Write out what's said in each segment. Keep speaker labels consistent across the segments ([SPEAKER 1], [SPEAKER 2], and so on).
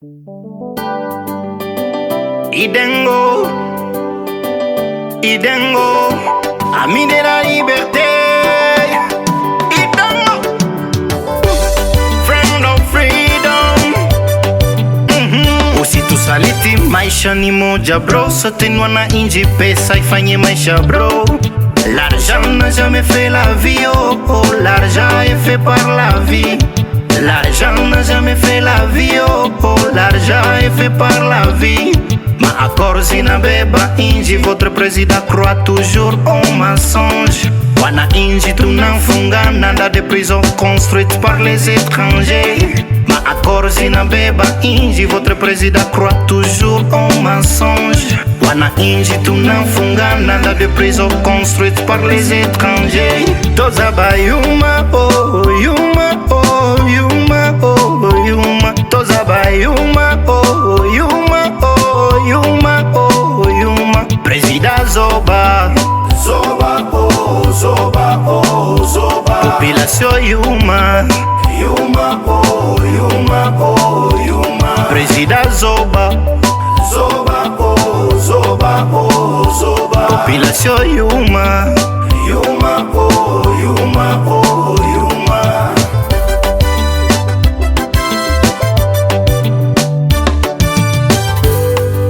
[SPEAKER 1] Idengo, ami de la liberté. Idengo, friend of freedom. Usitusalithi maisha ni moja bro, sote ni wananchi, pesa ifanye maisha bro. L'argent n'a jamais fait la vie, oh oh, l'argent est fait par la vie. L'argent n'a jamais fait la vie, oh oh, l'argent est fait par la vie. Ma accord zinabeba inji, votre président croit toujours au mensonge. Wana inji tunafunga nanda de prison construite par les étrangers. Ma accord zinabeba inji, votre président croit toujours au mensonge. Wana inji tunafunga nanda de prison construite par les étrangers. Tozaba yuma oh yuma oh yuma oh yuma. Tozaba yuma oh yuma oh yuma oh yuma. Président Zoba Zoba oh Zoba oh Zoba. Population yuma yuma oh yuma oh yuma. Président Zoba Zoba oh Zoba oh Zoba. Population yuma yuma oh yuma oh yuma.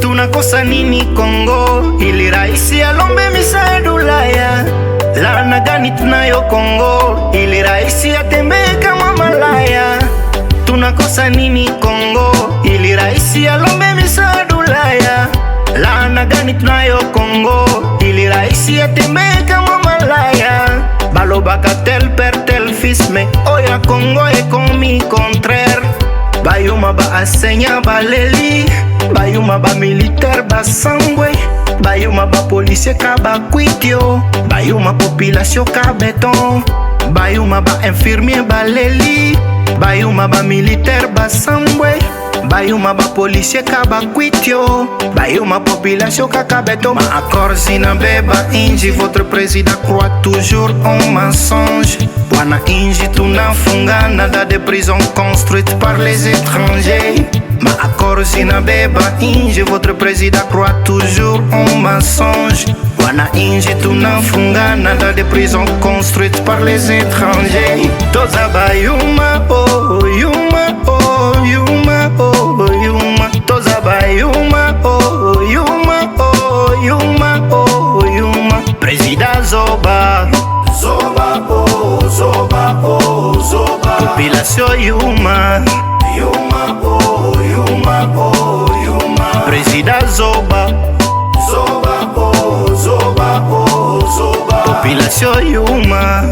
[SPEAKER 1] Tunakosa nini Kongo ili raisi alombe misaada Ulaya? Laana gani tunayo Kongo ili raisi atembee kama malaya? Tunakosa nini Kongo ili raisi alombe misaada Ulaya? Laana gani tunayo Kongo ili raisi atembee kama malaya? Balobaka tel père tel fils, mais oya Kongo est commis contraire. Bayuma ba asenya baleli, bayuma ba militaire ba sangwe, bayuma ba policier ka ba kwitio, bayuma population ka beton, bayuma ba infirmier baleli, bayuma ba militaire ba sangwe, bayuma ba policier ka ba kwitio, bayuma population ka beton. Ma accord zinabeba inji, votre président croit toujours au mensonge. Wana inji tunafunga nada de prison construite par les étrangers. Ma accord zinabeba inji, votre président croit toujours au mensonge. Wana inji tunafunga nada de prison construite par les étrangers. Tozaba yuma oh yuma oh yuma oh yuma. Tozaba yuma oh yuma oh yuma oh yuma. Président Zoba Zoba oh Zoba oh Zoba. Population yuma yuma oh yuma oh yuma. Président Zoba Zoba oh Zoba oh Zoba. Population yuma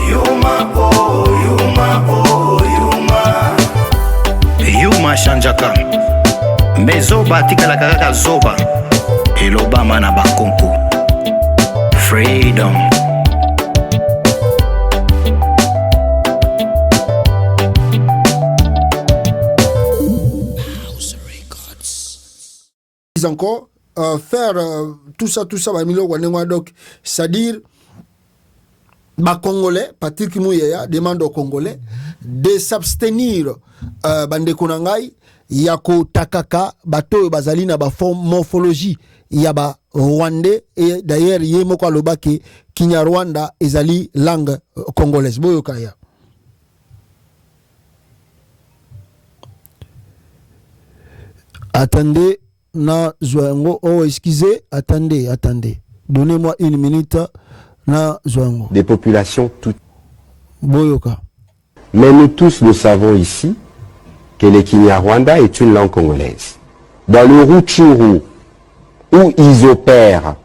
[SPEAKER 1] yuma oh yuma oh yuma. Yuma shanjaka me Zoba tikala kaka Zoba eloba mana bakonko. Freedom.
[SPEAKER 2] Encore faire tout ça donc c'est-à-dire Congolais, Patrick Mouyaya demande aux Congolais de s'abstenir bande konangai yako takaka bato bazali na ba morphologie ya ba rwandais, et d'ailleurs yemo kwa lobake Kinyarwanda ezali langue congolaise boyokaya. Attendez na Zouango, oh excusez, attendez, donnez-moi une minute na Zouango.
[SPEAKER 3] Des populations toutes.
[SPEAKER 2] Boyoka.
[SPEAKER 3] Mais nous tous nous savons ici que le Kinyarwanda est une langue congolaise. Dans le Rutshuru, où ils opèrent,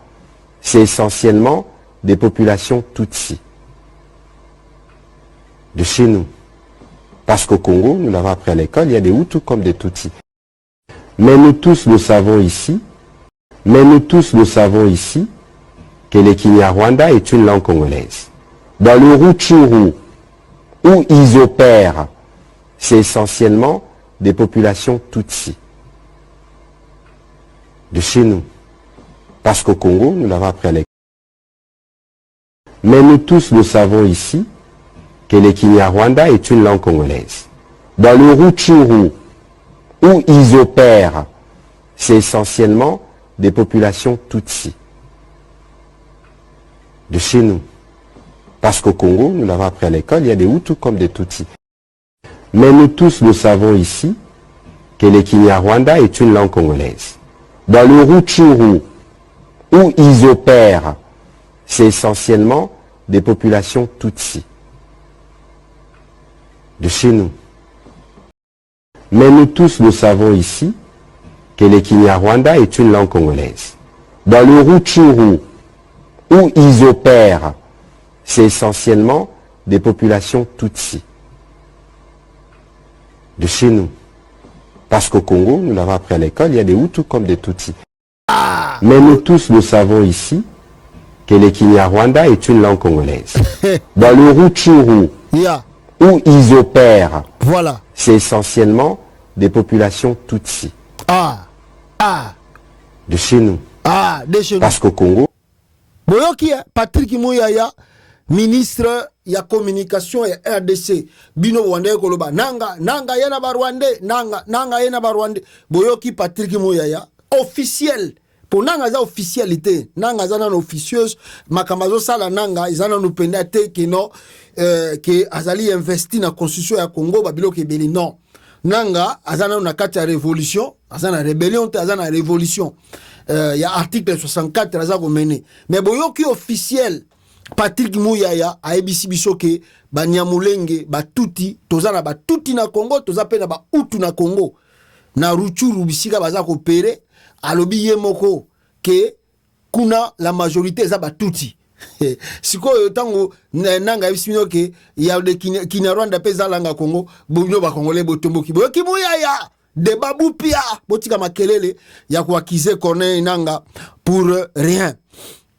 [SPEAKER 3] c'est essentiellement des populations tutsi. De chez nous. Parce qu'au Congo, nous l'avons appris à l'école, il y a des Hutus comme des Tutsis. Mais nous tous nous savons ici que le Kinyarwanda est une langue congolaise. Dans le Rutshuru, où ils opèrent, c'est essentiellement des populations tutsi. De chez nous. Parce qu'au Congo, nous l'avons appris à l'école. Mais nous tous nous savons ici que le Kinyarwanda est une langue congolaise. Dans le Rutshuru, où ils opèrent, c'est essentiellement des populations Tutsi. De chez nous. Parce qu'au Congo, nous l'avons appris à l'école, il y a des Hutus comme des Tutsis. Mais nous tous le savons ici que le Kinyarwanda est une langue congolaise. Dans le Rutshuru, où ils opèrent, c'est essentiellement des populations Tutsi. De chez nous. Mais nous tous le savons ici que le Kinyarwanda est une langue congolaise. Dans le Rutshuru, où ils opèrent, c'est essentiellement des populations Tutsi. De chez nous. Parce qu'au Congo, nous l'avons appris à l'école, il y a des Hutus comme des Tutsis. Mais nous tous le savons ici que le Kinyarwanda est une langue congolaise. Dans le Rutshuru, où ils opèrent,
[SPEAKER 2] voilà,
[SPEAKER 3] c'est essentiellement des populations Tutsi. De chez nous.
[SPEAKER 2] De chez nous.
[SPEAKER 3] Parce qu'au Congo,
[SPEAKER 2] Boyoki, Patrick Mouyaya, ministre ya communication ya RDC, bino wande koloba nanga yena barwande, nanga yena barwande. Boyoki Patrick Mouyaya, officiel. Pour nanga za officialité, nanga za nan officieuse, makamazo sala nanga izana nous pendate que non que azali investi na constitution ya Congo babilo ke beli non. Nanga azana na kati ya révolution, azana rébellion te azana révolution. Il y a article 64 aza ko mené. Mais boyoki officiel Patrick Mouyaya a ebisi biso ke ba Nyamulenge ba tuti tozana ba tuti na Congo toza pe na ba utu na Congo. Na Rutshuru bisika baza ko pere alobi ye moko ke kuna la majorité za ba tuti. Siko tango nanga ebisino ke ya de Kinyarwanda peza langa Congo bonyo ba Congolais botomboki boyoki Mouyaya de babou pia botika makelele ya kuakize Corneille Nanga pour rien.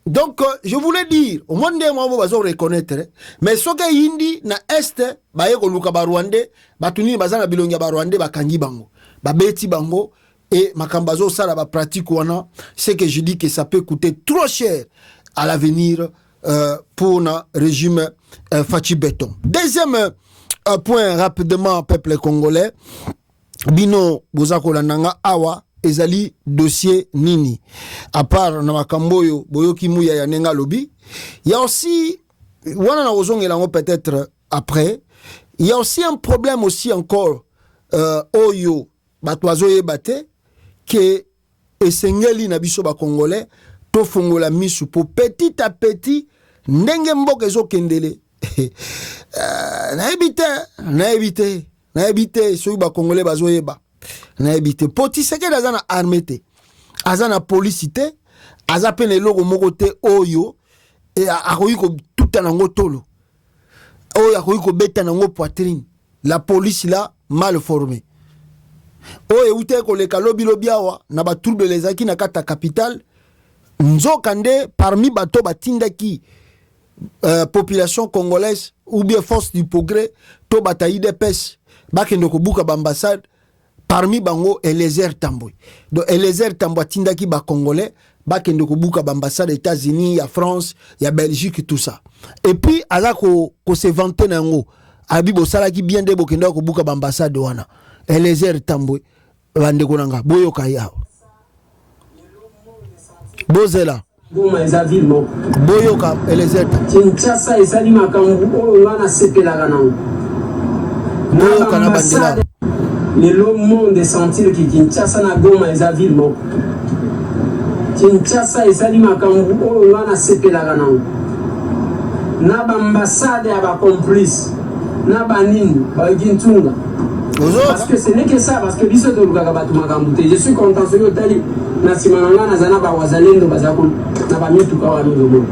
[SPEAKER 2] Donc je voulais dire au monde moi bazo reconnaître mais soke yindi na est ba yeko luka ba Rwandais batuni bazana bilonga ba Rwandais bakangi bango ba beti bango et makambazo sala ba pratique wana c'est que je dis que ça peut coûter trop cher à l'avenir pour le régime Fachi Beton. Deuxième point rapidement peuple congolais bino bozako nanga awa ezali dossier nini à part na makamboyo boyoki muya ya nenga lobi il y a aussi wana na ozonge lango peut-être après il y a aussi un problème aussi encore oyo batwazo yebate que esengeli na biso ba congolais to fongola misu pour petit à petit ndenge mboka ezo kendele na éviter soki ba congolais bazo yeba na éviter poti seke azana armée te azana police te azape na eloko moko te oyo et akoyi ko tuta nango tolo oyo akoyi ko beta nango poitrine la police là mal formée oyo ute ko leka lobi awa na ba trouble les aki na kata capitale nzokande parmi bato batindaki population congolaise ou bien force du progrès to bataille de pêche bakendo ko buka bambassade parmi bango Eliezer Tamboy. Donc Eliezer Tamboy tindaki ba congolais bakendo ko buka bambassade des États-Unis, ya France, ya Belgique tout ça. Et puis ala ko se vanter nango abibo salaki bien de bokendo ko buka bambassade wana. Eliezer Tamboy bande ko nanga boyoka yao. Bozela
[SPEAKER 4] Goma ezavilo
[SPEAKER 2] boyoka Eliezer
[SPEAKER 4] Kinshasa ezali makambo oyo wana sepelaka nango
[SPEAKER 2] boyoka na bandela
[SPEAKER 4] le monde sentir que Kinshasa na Goma ezavilo Kinshasa ezali makambo oyo wana sepelaka nango na bambassade ya ba complice na banini ba gintunga. Parce que ce n'est que ça, parce que biso to lukaka batu makambo te. Je suis content sur tali na simananga na zana ba wazalendo bazako na ba mituka wa ndogo.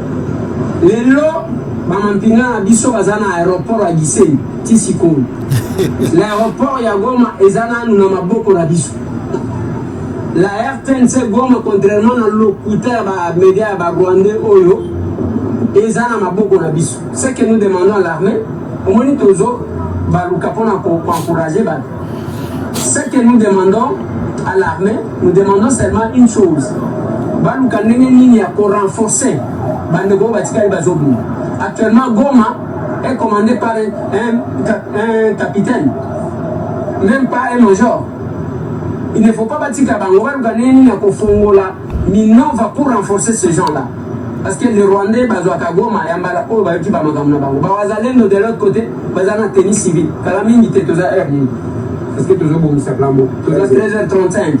[SPEAKER 4] Lelo ba mampinga na biso bazana aéroport a Gisenyi Tisiko. L'aéroport ya Goma ezana na maboko na biso. La RTNC Goma contrairement na locuteur ba média ba Rwandais oyo ezana maboko na biso. Ce que nous demandons à l'armée, au moins tozo pour encourager. Ce que nous demandons à l'armée, nous demandons seulement une chose. Pour renforcer. Actuellement, Goma est commandé par un capitaine, même pas un major. Il ne faut pas bâtir Kabangoba, Fongola, Minova pour renforcer ces gens-là. Parce que les Rwandais, Bazouakagoma, Yambala, Oh, Bayoki Bamakamna Bango, Bazalendo de l'autre côté, Bazana tennis civil, Kalamini, Tetoza Erni. Parce que toujours bon, c'est plan bon. Toujours 13h35.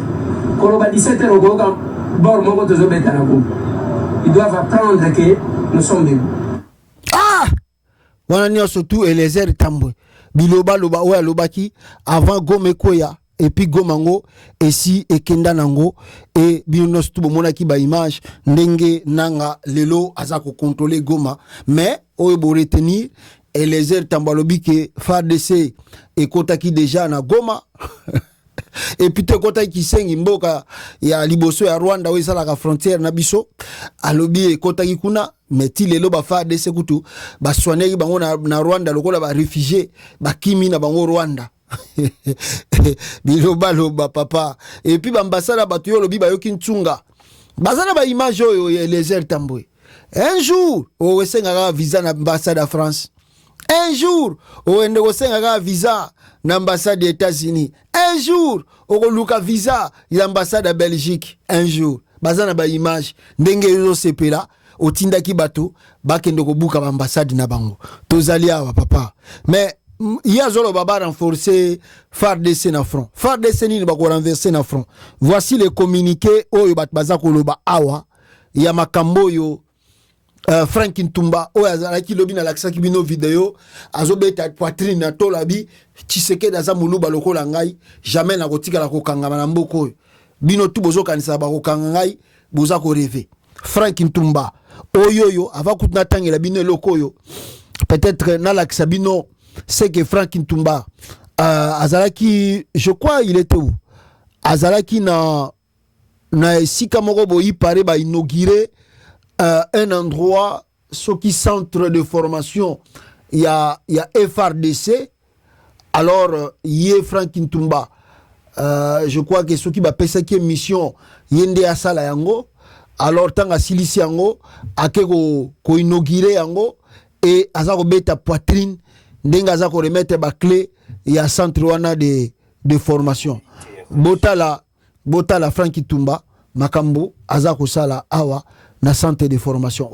[SPEAKER 4] Koloba 17h au Goga, Bor Mogo, toujours Betanagou. Ils doivent apprendre que nous sommes des.
[SPEAKER 2] Ah! Wanania surtout Eliezer Tambwe. Biloba loba oya lobaki avant Gome Koya et puis Gomango et si et Kenda Nango et bionos tout mona ki ba image ndenge nanga lelo azako contrôler Goma mais oyo bo retenir Eliezer Tambwe lobi que FARDC et kotaki déjà na Goma et puis te kota ki sengi mboka ya liboso ya Rwanda oyo sala ka frontière na biso alobi e kota ki kuna meti lelo ba FARDC kutu ba soigner bango na Rwanda lokola ba réfugié ba kimi na bango Rwanda biloba loba papa et puis ba ambassade ba tuyo lobi ba yoki ntsunga bazana ba image oyo Eliezer Tambwe un jour o wesenga visa na ambassade de France. Un jour, au Ndegosenga visa l'ambassade des États-Unis. Un jour, au Luka visa l'ambassade de Belgique. Un jour, bazana ba image ndenge yo sepela au tindaki bato bakende ko buka ambassade na bango. Tozali awa papa. Mais il y a zolo baba renforcer FARDC na front. FARDC ni ba ko renverser na front. Voici les communiqués oyo bat bazako loba awa ya makambo yo. Frank Ntumba o azalaki lobi na lakisaki bino video azobeta poitrine na tolabi Tshisekedi aza muluba lokola ngai jamais na kotika la kokangama na mboko bino tu bozo kanisa ba kokanga ngai boza ko rêver Frank Ntumba oyoyo ava kutna tangela bino lokoyo peut-être na lakisa bino c'est que Frank Ntumba azalaki je crois il était où azalaki na esika moko boyi pare ba inaugurer un endroit, ce qui centre de formation, il y a FARDC, alors il y a Frank Ntumba. Je crois que ce qui va passer qui est mission, yende asala yango, alors tant à silisi yango, akeko ko inaugurer yango et azako beta poitrine, ndenga azako remettre ba clé, il y a centre wana de formation. Botala Frank Ntumba, makambo azako sala awa na centre de formation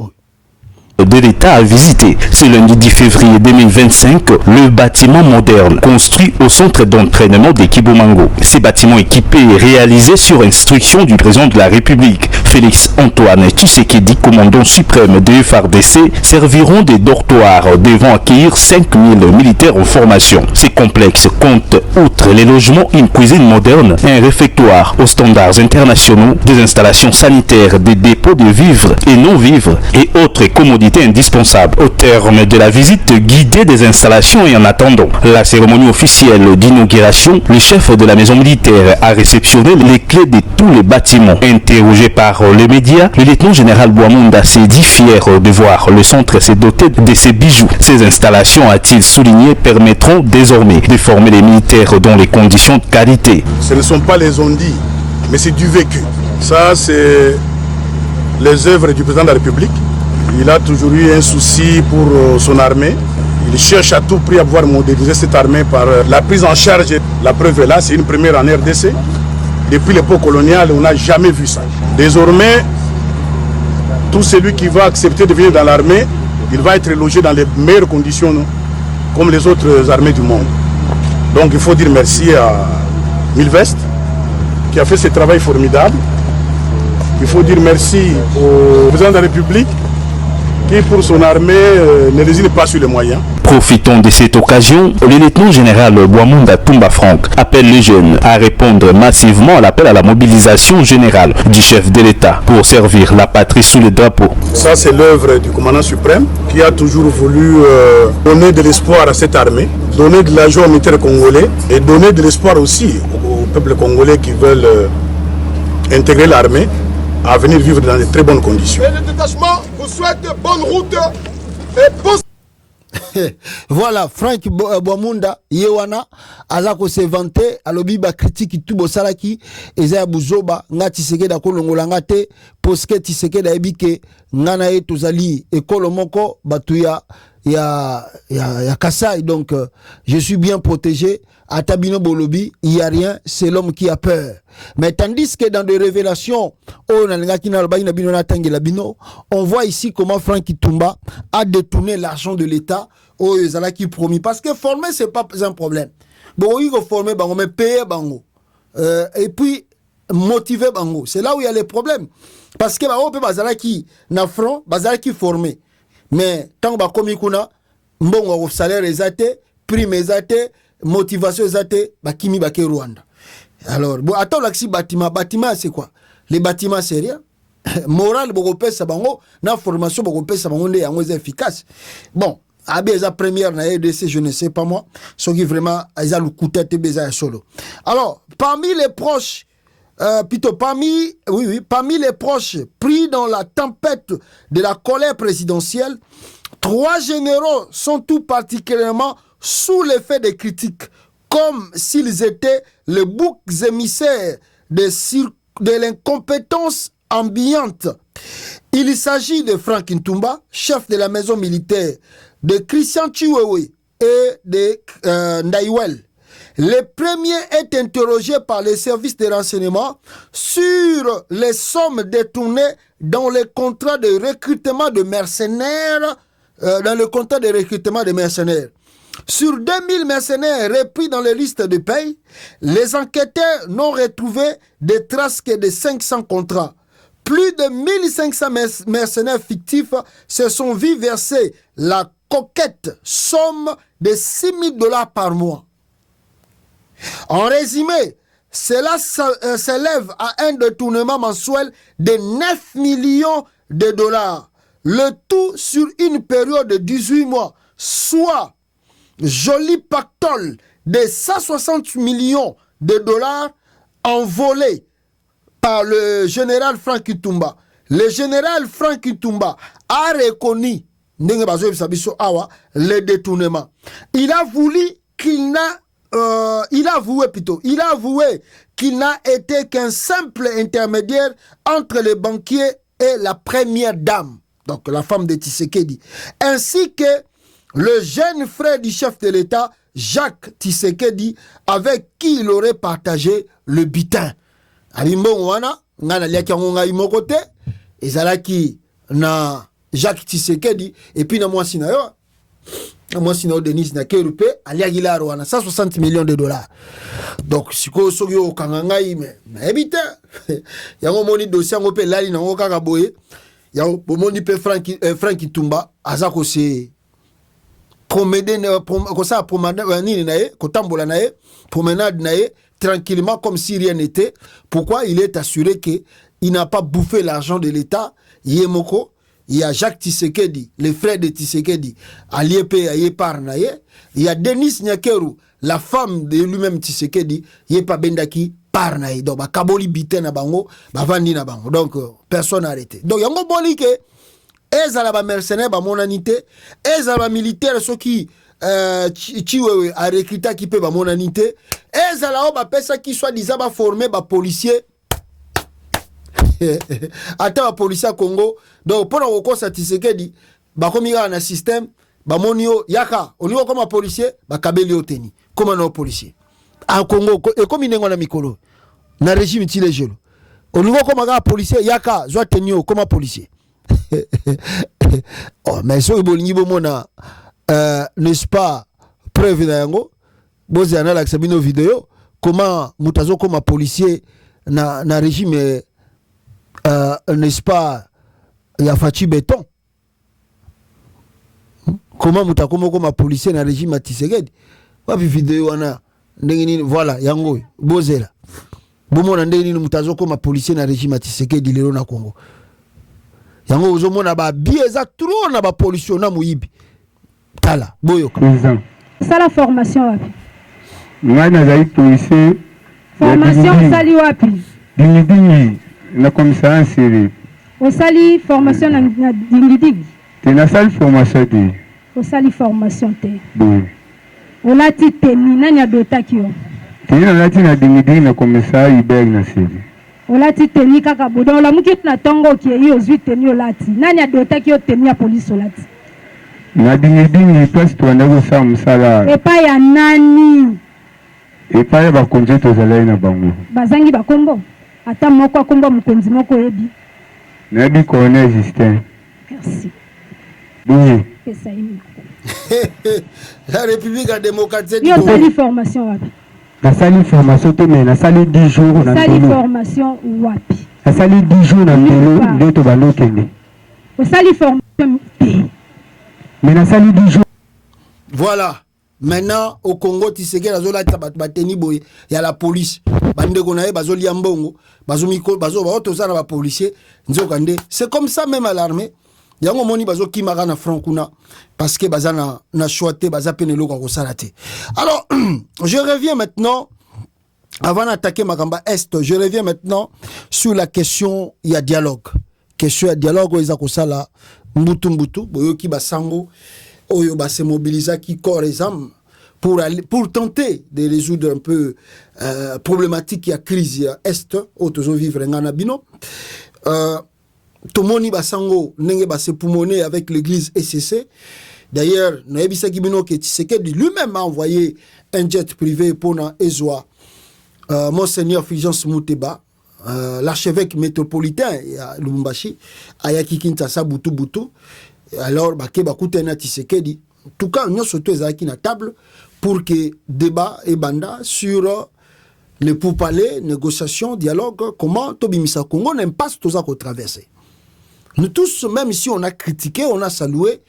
[SPEAKER 5] de l'État a visité ce lundi 10 février 2025 le bâtiment moderne construit au centre d'entraînement de Kibomango. Ces bâtiments équipés et réalisés sur instruction du président de la République, Félix Antoine Tshisekedi, commandant suprême de FARDC, serviront de dortoirs devant accueillir 5000 militaires en formation. Ces complexes comptent, outre les logements, une cuisine moderne, un réfectoire aux standards internationaux, des installations sanitaires, des dépôts de vivres et non-vivres et autres commodités indispensable. Au terme de la visite guidée des installations et en attendant la cérémonie officielle d'inauguration, le chef de la maison militaire a réceptionné les clés de tous les bâtiments. Interrogé par les médias, le lieutenant général Bouamunda s'est dit fier de voir le centre se doter de ces bijoux. Ces installations, a-t-il souligné, permettront désormais de former les militaires dans les conditions de qualité.
[SPEAKER 6] Ce ne sont pas les on-dit, mais c'est du vécu. Ça, c'est les œuvres du président de la République. Il a toujours eu un souci pour son armée. Il cherche à tout prix à pouvoir moderniser cette armée par la prise en charge. La preuve est là, c'est une première en RDC. Depuis l'époque coloniale, on n'a jamais vu ça. Désormais, tout celui qui va accepter de venir dans l'armée, il va être logé dans les meilleures conditions, non, comme les autres armées du monde. Donc il faut dire merci à Milvest qui a fait ce travail formidable. Il faut dire merci au président de la République qui pour son armée ne résigne pas sur les moyens.
[SPEAKER 5] Profitons de cette occasion, le lieutenant général Bouamunda Tumba Frank appelle les jeunes à répondre massivement à l'appel à la mobilisation générale du chef de l'État pour servir la patrie sous le drapeau.
[SPEAKER 6] Ça c'est l'œuvre du commandant suprême qui a toujours voulu donner de l'espoir à cette armée, donner de la joie aux militaires congolais et donner de l'espoir aussi au peuple congolais qui veulent intégrer l'armée à venir vivre dans de très bonnes conditions.
[SPEAKER 7] Et le détachement vous souhaite bonne route et bon...
[SPEAKER 2] Voilà, Frank Bouamunda Yewana azako se vanter alobi ba critique tout bosalaki eza buzoba nga Tshisekedi akolongola ngate poske Tshisekedi ebike ngana ye tozali ekolo moko batuya il y a Kassai, donc je suis bien protégé. À Tabino Bolobi, il n'y a rien, c'est l'homme qui a peur. Mais tandis que dans des révélations, on voit ici comment Franck Kitumba a détourné l'argent de l'État au Zala qui promis. Parce que former, ce n'est pas un problème. Bon, il faut former, mais payer, et puis motiver, c'est là où il y a les problèmes. Parce que on peut Bazala qui n'a front, Bazala qui formé. Mais tant que comme bon salaire exaté, prime exaté, motivation exaté, kimi bake Rwanda. Alors, bon, attends là si bâtiment c'est quoi? Les bâtiments c'est rien. Moral boko ça bango, na formation boko ça bango ndé yango efficace. Bon, abeza première na EDC, je ne sais pas moi, ce qui vraiment a le coup tête beza solo. Alors, parmi les proches parmi les proches pris dans la tempête de la colère présidentielle, 3 généraux sont tout particulièrement sous l'effet des critiques, comme s'ils étaient les boucs émissaires de l'incompétence ambiante. Il s'agit de Franck Ntumba, chef de la maison militaire, de Christian Chiwewe et de Ndaïwel. Le premier est interrogé par les services de renseignement sur les sommes détournées dans les contrats de recrutement de mercenaires, Sur 2000 mercenaires repris dans les listes de paye, les enquêteurs n'ont retrouvé des traces que de 500 contrats. Plus de 1500 mercenaires fictifs se sont vus verser la coquette somme de $6,000 par mois. En résumé, cela s'élève à un détournement mensuel de 9 millions de dollars. Le tout sur une période de 18 mois, soit joli pactole de 160 millions de dollars envolés par le général Franck Kitumba. Le général Franck Kitumba a reconnu le détournement. Il a avoué qu'il n'a été qu'un simple intermédiaire entre les banquiers et la première dame, donc la femme de Tshisekedi, ainsi que le jeune frère du chef de l'État, Jacques Tshisekedi, avec qui il aurait partagé le butin. Jacques Tshisekedi, et puis moi Denis na kerupe aliagila Rwanda 160 millions de dollars. Donc siko soki o kangangai mais ebita yango moni dossier ngo pe lali na ngo kaka boye yango bomoni pe Franck Kitumba azako se promener ko ça promenade nini nae ko tambola nae promenade nae tranquillement comme si rien n'était. Pourquoi? Il est assuré que il n'a pas bouffé l'argent de l'État. Yemoko. Il y a Jacques Tshisekedi, le frère de Tshisekedi, Aliépe Ayéparnaye. Il y a Denis Nyakeru, la femme de lui-même Tshisekedi, Yepa Bendaki Parnaye. Donc, Kaboli Bité na bango, Vandi na bango. Donc, personne n'a arrêté. Donc, yango boli ke, ezala mercenaire, monanité, ezala militaire, ceux qui, Chiwewe, a recruté qui peut monanité, ezala pesa qui soit disant formé, policier, attends la police à Congo. Donc pour le ça Tshisekedi ba komi na système ba monio yaka on niveau comme policier ba kabeli oteni comme un policier en Congo et comme inengo na mikolo na régime tilejelo on niveau comme un policier yaka zo tenio comme policier. Oh mais so bolingi bomona n'est-ce pas preuve na yango bozi anala sabino vidéo comment mutazo comme policier na régime n'est-ce pas, il y a Fachi Béton. Comment mutakomo comme policier na régime à Tshisekedi. Wapi vidéo wana ndengini voilà yango bozela. Bomona ndengini mutazo comme policier na régime à Tshisekedi lelo na Congo. Yango ozomona ba bieza trop na ba policier na muyibi. Tala boyo.
[SPEAKER 8] Ça la formation wapi?
[SPEAKER 9] Moi nazali policier.
[SPEAKER 8] Formation sali wapi?
[SPEAKER 9] Dini. Na commissariat série.
[SPEAKER 8] Au sali formation na dingidigi.
[SPEAKER 9] Te na sali formation te.
[SPEAKER 8] Au sali formation te.
[SPEAKER 9] Oui.
[SPEAKER 8] O lati teni nani abeta kio.
[SPEAKER 9] Te na lati na dingidigi na commissariat Ibel na série.
[SPEAKER 8] O lati teni kaka bodo la muki na tongo ki yo zwi teni o lati. Nani abeta kio teni ya police o lati.
[SPEAKER 9] Na dingidingi place tuanda kosa msala.
[SPEAKER 8] Epai ya nani?
[SPEAKER 9] Epai ya bakonzi tozalai na bango.
[SPEAKER 8] Bazangi bakombo. Ata moko akombo mokonzi moko yebi.
[SPEAKER 9] Nabi Colonel Justin.
[SPEAKER 8] Merci.
[SPEAKER 9] Oui.
[SPEAKER 2] La République démocratique.
[SPEAKER 8] Il y a une formation wapi.
[SPEAKER 9] La salle formation te mais la salle 10 jours na
[SPEAKER 8] salle formation wapi.
[SPEAKER 9] La salle 10 jours na telo ndoto balo kende.
[SPEAKER 8] La salle formation
[SPEAKER 9] mais la salle 10 jours.
[SPEAKER 2] Voilà. Maintenant au Congo Tshisekedi azola bateni boye ya la police. Bande konaye bazoli ambongo, bazomiko bazo ba otozana ba policier nzokande. C'est comme ça même à l'armée. Yango moni bazo kimaka na front kuna parce que bazana na choité baza penelo ko salate. Alors je reviens maintenant avant d'attaquer Makamba Est, je reviens maintenant sur la question il y a dialogue. Question il y a dialogue oza ko sala mbutu boyoki basango oyo ba se mobiliser qui corps et âme pour tenter de résoudre un peu problématique ya crise ya Est autozo vivre ngana bino. Tomoni basango nenge base poumoner avec l'église SCC. D'ailleurs, Naebisa Kibino qui Tshisekedi lui-même a envoyé un jet privé pour na Ezwa Monseigneur Fulgence Mouteba, l'archevêque métropolitain à Lubumbashi, Ayaki Kinshasa Butu. Alors bake bakutena Tshisekedi. En tout cas, nous sommes tous à la table pour que débat et banda sur les pourparlers, négociations, dialogue, comment Tobimisa Congo n'impasse tout ça qu'on traverse. Nous tous, même si on a critiqué, on a salué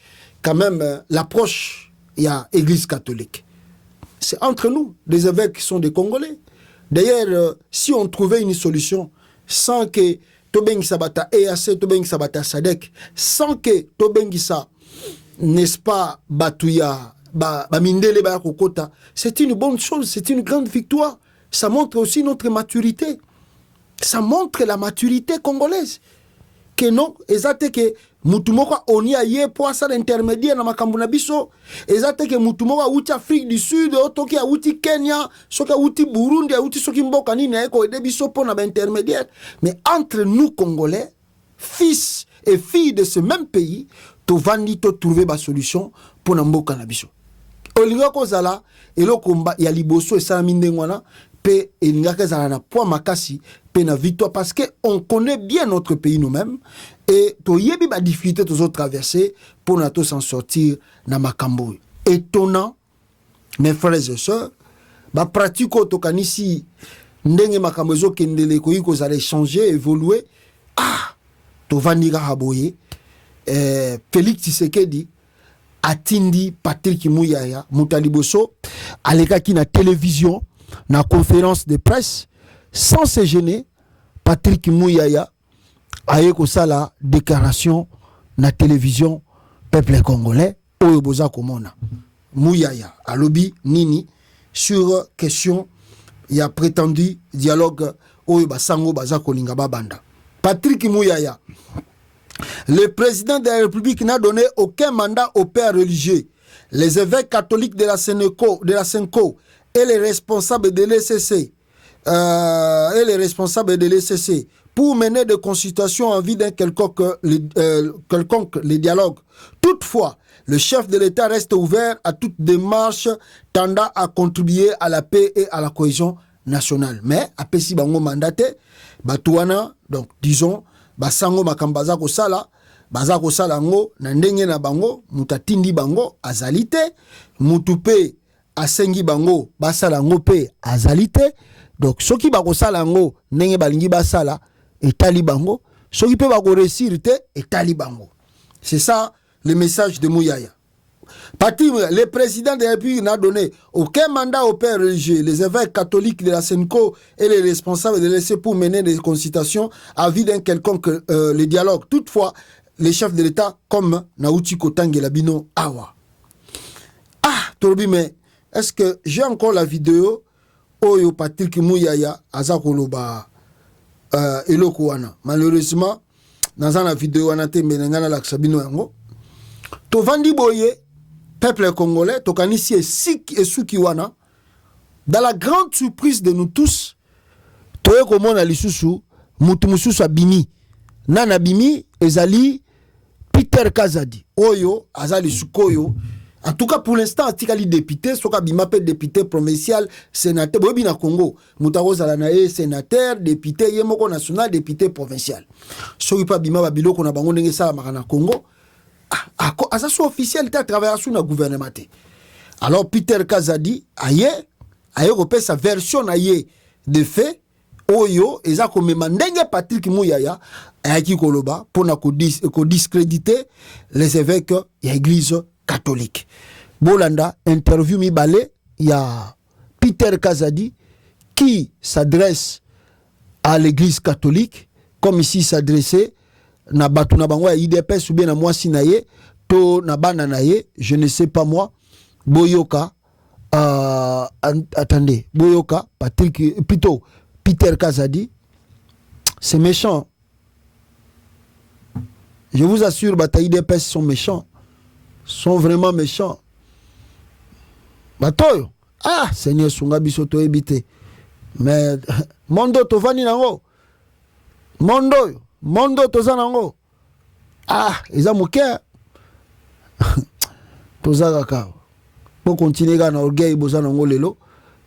[SPEAKER 2] quand même l'approche il y a Église catholique. C'est entre nous, les évêques qui sont des Congolais. D'ailleurs, si on trouvait une solution sans que Tobengi Sabata EAC, Tobengi Sabata Sadek, sans que Tobengi Sa, n'est-ce pas, Batouya, Bamindele Bakokota, c'est une bonne chose, c'est une grande victoire. Ça montre aussi notre maturité. Ça montre la maturité congolaise. Que non, exacte que mutumoka oni aye pour ça l'intermédiaire na makambo na biso, exacte que mutumoka uti Afrique du Sud, otoki a uti Kenya, soka uti Burundi, a uti soki mboka nini eko ede biso pour na intermédiaire. Mais entre nous Congolais, fils et filles de ce même pays, to vandi to trouver ba solution pour na mboka na biso. Olinga ko zala elo komba ya liboso e sa mindengwana pe elinga ke zala na poa makasi pe na victoire parce que on connaît bien notre pays nous-mêmes et to yebi ba difficulté tous autres traverser pour na to s'en sortir na makambo. Étonnant mes frères et sœurs, ba pratique to kanisi ndenge makambo zo kendele ko yiko zala changer évoluer to vandiga haboye Félix Tshisekedi atindi Patrick Muyaya Mutaliboso aleka ki na télévision na conférence de presse sans se gêner. Patrick Muyaya aye ko sala déclaration na télévision peuple congolais oyo boza komona Muyaya alobi nini sur question ya prétendu dialogue oyo basango baza kolinga babanda. Patrick Muyaya: le président de la République n'a donné aucun mandat aux pères religieux. Les évêques catholiques de la Senco et les responsables de l'ECC pour mener des consultations en vue d'un quelconque les dialogues. Toutefois, le chef de l'État reste ouvert à toute démarche tendant à contribuer à la paix et à la cohésion nationale. Mais à Pessi bango mandaté, Batouana, donc disons, basango makambaza ko sala, baza ko sala ngo na ndenge na bango, mutatindi bango azalite, mutupe asengi bango basala ngo pe azalite. Donc soki bako sala ngo ndenge balingi basala etali bango, soki pe bako réussir te etali bango. C'est ça le message de Muyaya. Patim, le président de la République n'a donné aucun mandat aux pères religieux, les évêques catholiques de la Senco et les responsables de l'EC pour mener des consultations à vue d'un quelconque les dialogues. Toutefois, les chefs de l'État comme Naouti Kotange Labino Awa. Torobi, mais est-ce que j'ai encore la vidéo Oyo Patrick Muyaya Azakoloba Elokouana? Malheureusement, dans la vidéo, on a été menangana la Sabino Yango. Tovandi Boye, peuple congolais, Tokanisi et Sik et Sukiwana, dans la grande surprise de nous tous, Toye Komona Lisusu, Mutumusu Sabini, Nana Bimi, Ezali, Peter Kazadi, oyo azali sukoyo. En tout cas, pour l'instant, atikali député, soka bimapé député provincial, sénateur, bobi na Congo, moutaro zalanaye, sénateur, député, yemoko national, député provincial. Soki pa bima babilo kona bango ndenge sala makana Congo, asa sou officiel ta travailler sous na gouvernement. Alors Peter Kazadi, aye repère sa version aye de fait, oyo, eza komema ndenge Patrick Mouyaya, ayaki koloba, pour na ko discréditer les évêques ya église catholique. Bolanda, interview mi balé, il y a Peter Kazadi qui s'adresse à l'église catholique, comme ici s'adressait na batu na bango ya IDPS ou bien na mwasi na ye, to na bana na ye, je ne sais pas moi, Boyoka, attendez, Boyoka, Patrick, plutôt Peter Kazadi, c'est méchant. Je vous assure, bata IDPS sont méchants. Sont vraiment méchants. Batoyo. Ah, Seigneur Sunga bisoto ebite. Mais mondo to vani nango. Mondo to zanango. Ah, eza muke. To zaka. Pour continuer na orgueil bozanango lelo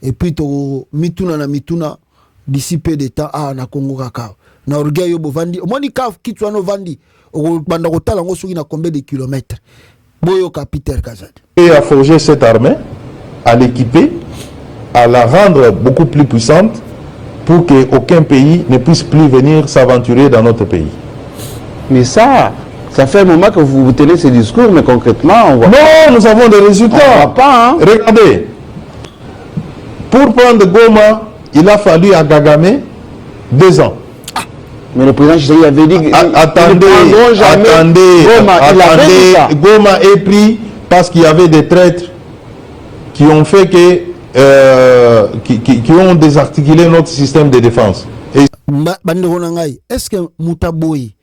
[SPEAKER 2] et puis to mituna na mituna d'ici peu de temps na Congo kaka. Na orgueil bo vandi. Omoni kaf kitwa no vandi. O banda ko tala ngo soki na combien de kilomètres. Boyoka Peter Kazadi.
[SPEAKER 10] Et à forger cette armée, à l'équiper, à la rendre beaucoup plus puissante pour qu'aucun pays ne puisse plus venir s'aventurer dans notre pays.
[SPEAKER 11] Mais ça fait un moment que vous tenez ces discours, mais concrètement, on voit
[SPEAKER 10] non,
[SPEAKER 11] pas.
[SPEAKER 10] Nous avons des résultats.
[SPEAKER 11] On voit pas, hein?
[SPEAKER 10] Regardez, pour prendre Goma, il a fallu à Kagame 2 ans.
[SPEAKER 11] Mais le président Tshisekedi avait dit
[SPEAKER 10] attendez, Goma est pris parce qu'il y avait des traîtres qui ont fait qui ont désarticulé notre système de défense.
[SPEAKER 2] Est-ce que Moutaboui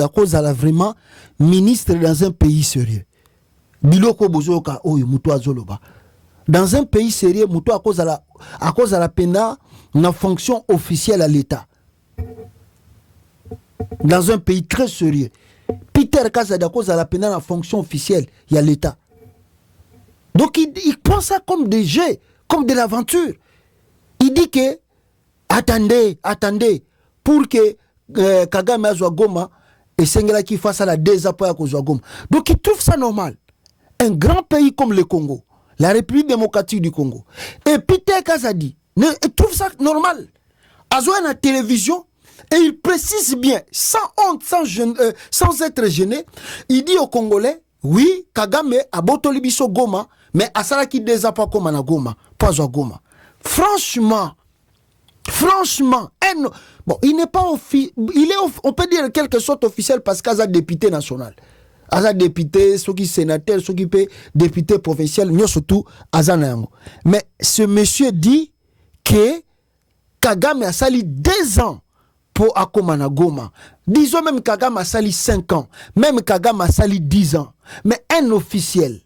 [SPEAKER 2] à cause de la vraiment ministre dans un pays sérieux? Biloko bozoka oyo muto azoloba. Dans un pays sérieux, muto à cause de la pena na fonction officielle à l'État. Dans un pays très sérieux. Peter Kazadi à cause de la pena na fonction officielle, il y a l'État. Donc il prend ça comme des jeux, comme de l'aventure. Il dit que attendez, pour que Kagame azwa Goma et Sengela qui fasse la désappoint à Goma. Donc il trouve ça normal. Un grand pays comme le Congo, la République démocratique du Congo. Et Peter Kazadi trouve ça normal. Azwa la télévision et il précise bien, sans honte, sans être gêné, il dit aux Congolais, oui, Kagame a botolibiso Goma, mais Asala qui désappoint comme na Goma, pas à Goma. Franchement, bon, il n'est pas on peut dire quelque chose officiel parce qu'il est député national. Aza député, ceux qui sénateur, ceux qui député provincial, nous surtout Azanango. Mais ce monsieur dit que Kagame a sali 2 ans pour Akomana Goma. Disons même Kagame a sali 5 ans. Même Kagame a sali 10 ans. Mais un officiel,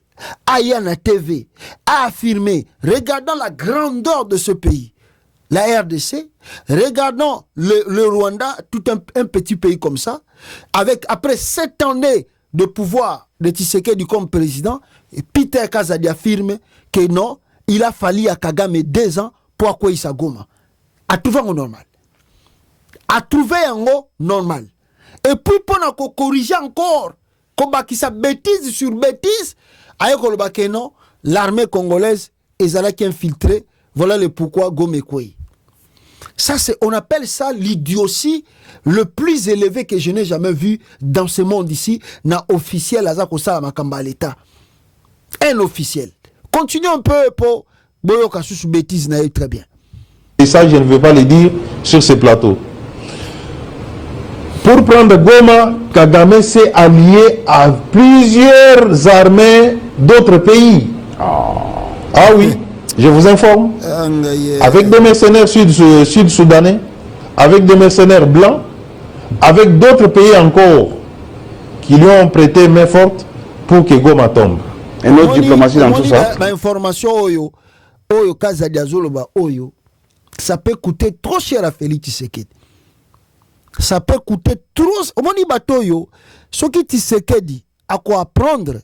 [SPEAKER 2] Ayana TV, a affirmé, regardant la grandeur de ce pays, la RDC, regardons le Rwanda, tout un petit pays comme ça, après 7 années de pouvoir de Tshisekedi comme président, et Peter Kazadi affirme que non, il a fallu à Kagame 2 ans pour accueillir sa Goma. A trouvé un normal. Et puis pour corriger encore, comme sa bêtise sur bêtise, non, l'armée congolaise est infiltrée. Voilà le pourquoi Gomekwe. Ça, on appelle ça l'idiotie le plus élevé que je n'ai jamais vu dans ce monde ici. Na officiel Azakosa Makamba l'État. Un officiel. Continuons un peu pour Boyoka sous bêtise naïe très bien.
[SPEAKER 10] Et ça, je ne veux pas le dire sur ce plateau. Pour prendre Goma, Kagame s'est allié à plusieurs armées d'autres pays. Ah oui. Je vous informe, avec des mercenaires sud-soudanais, avec des mercenaires blancs, avec d'autres pays encore qui lui ont prêté main forte pour que Goma tombe.
[SPEAKER 11] Et notre diplomatie dans tout ça.
[SPEAKER 2] L'information Oyo Kazadi Azoloba Oyo, ça peut coûter trop cher à Félix Tshisekedi. ça peut coûter trop. Omoni batoyo, ce qui Tshisekedi à quoi apprendre,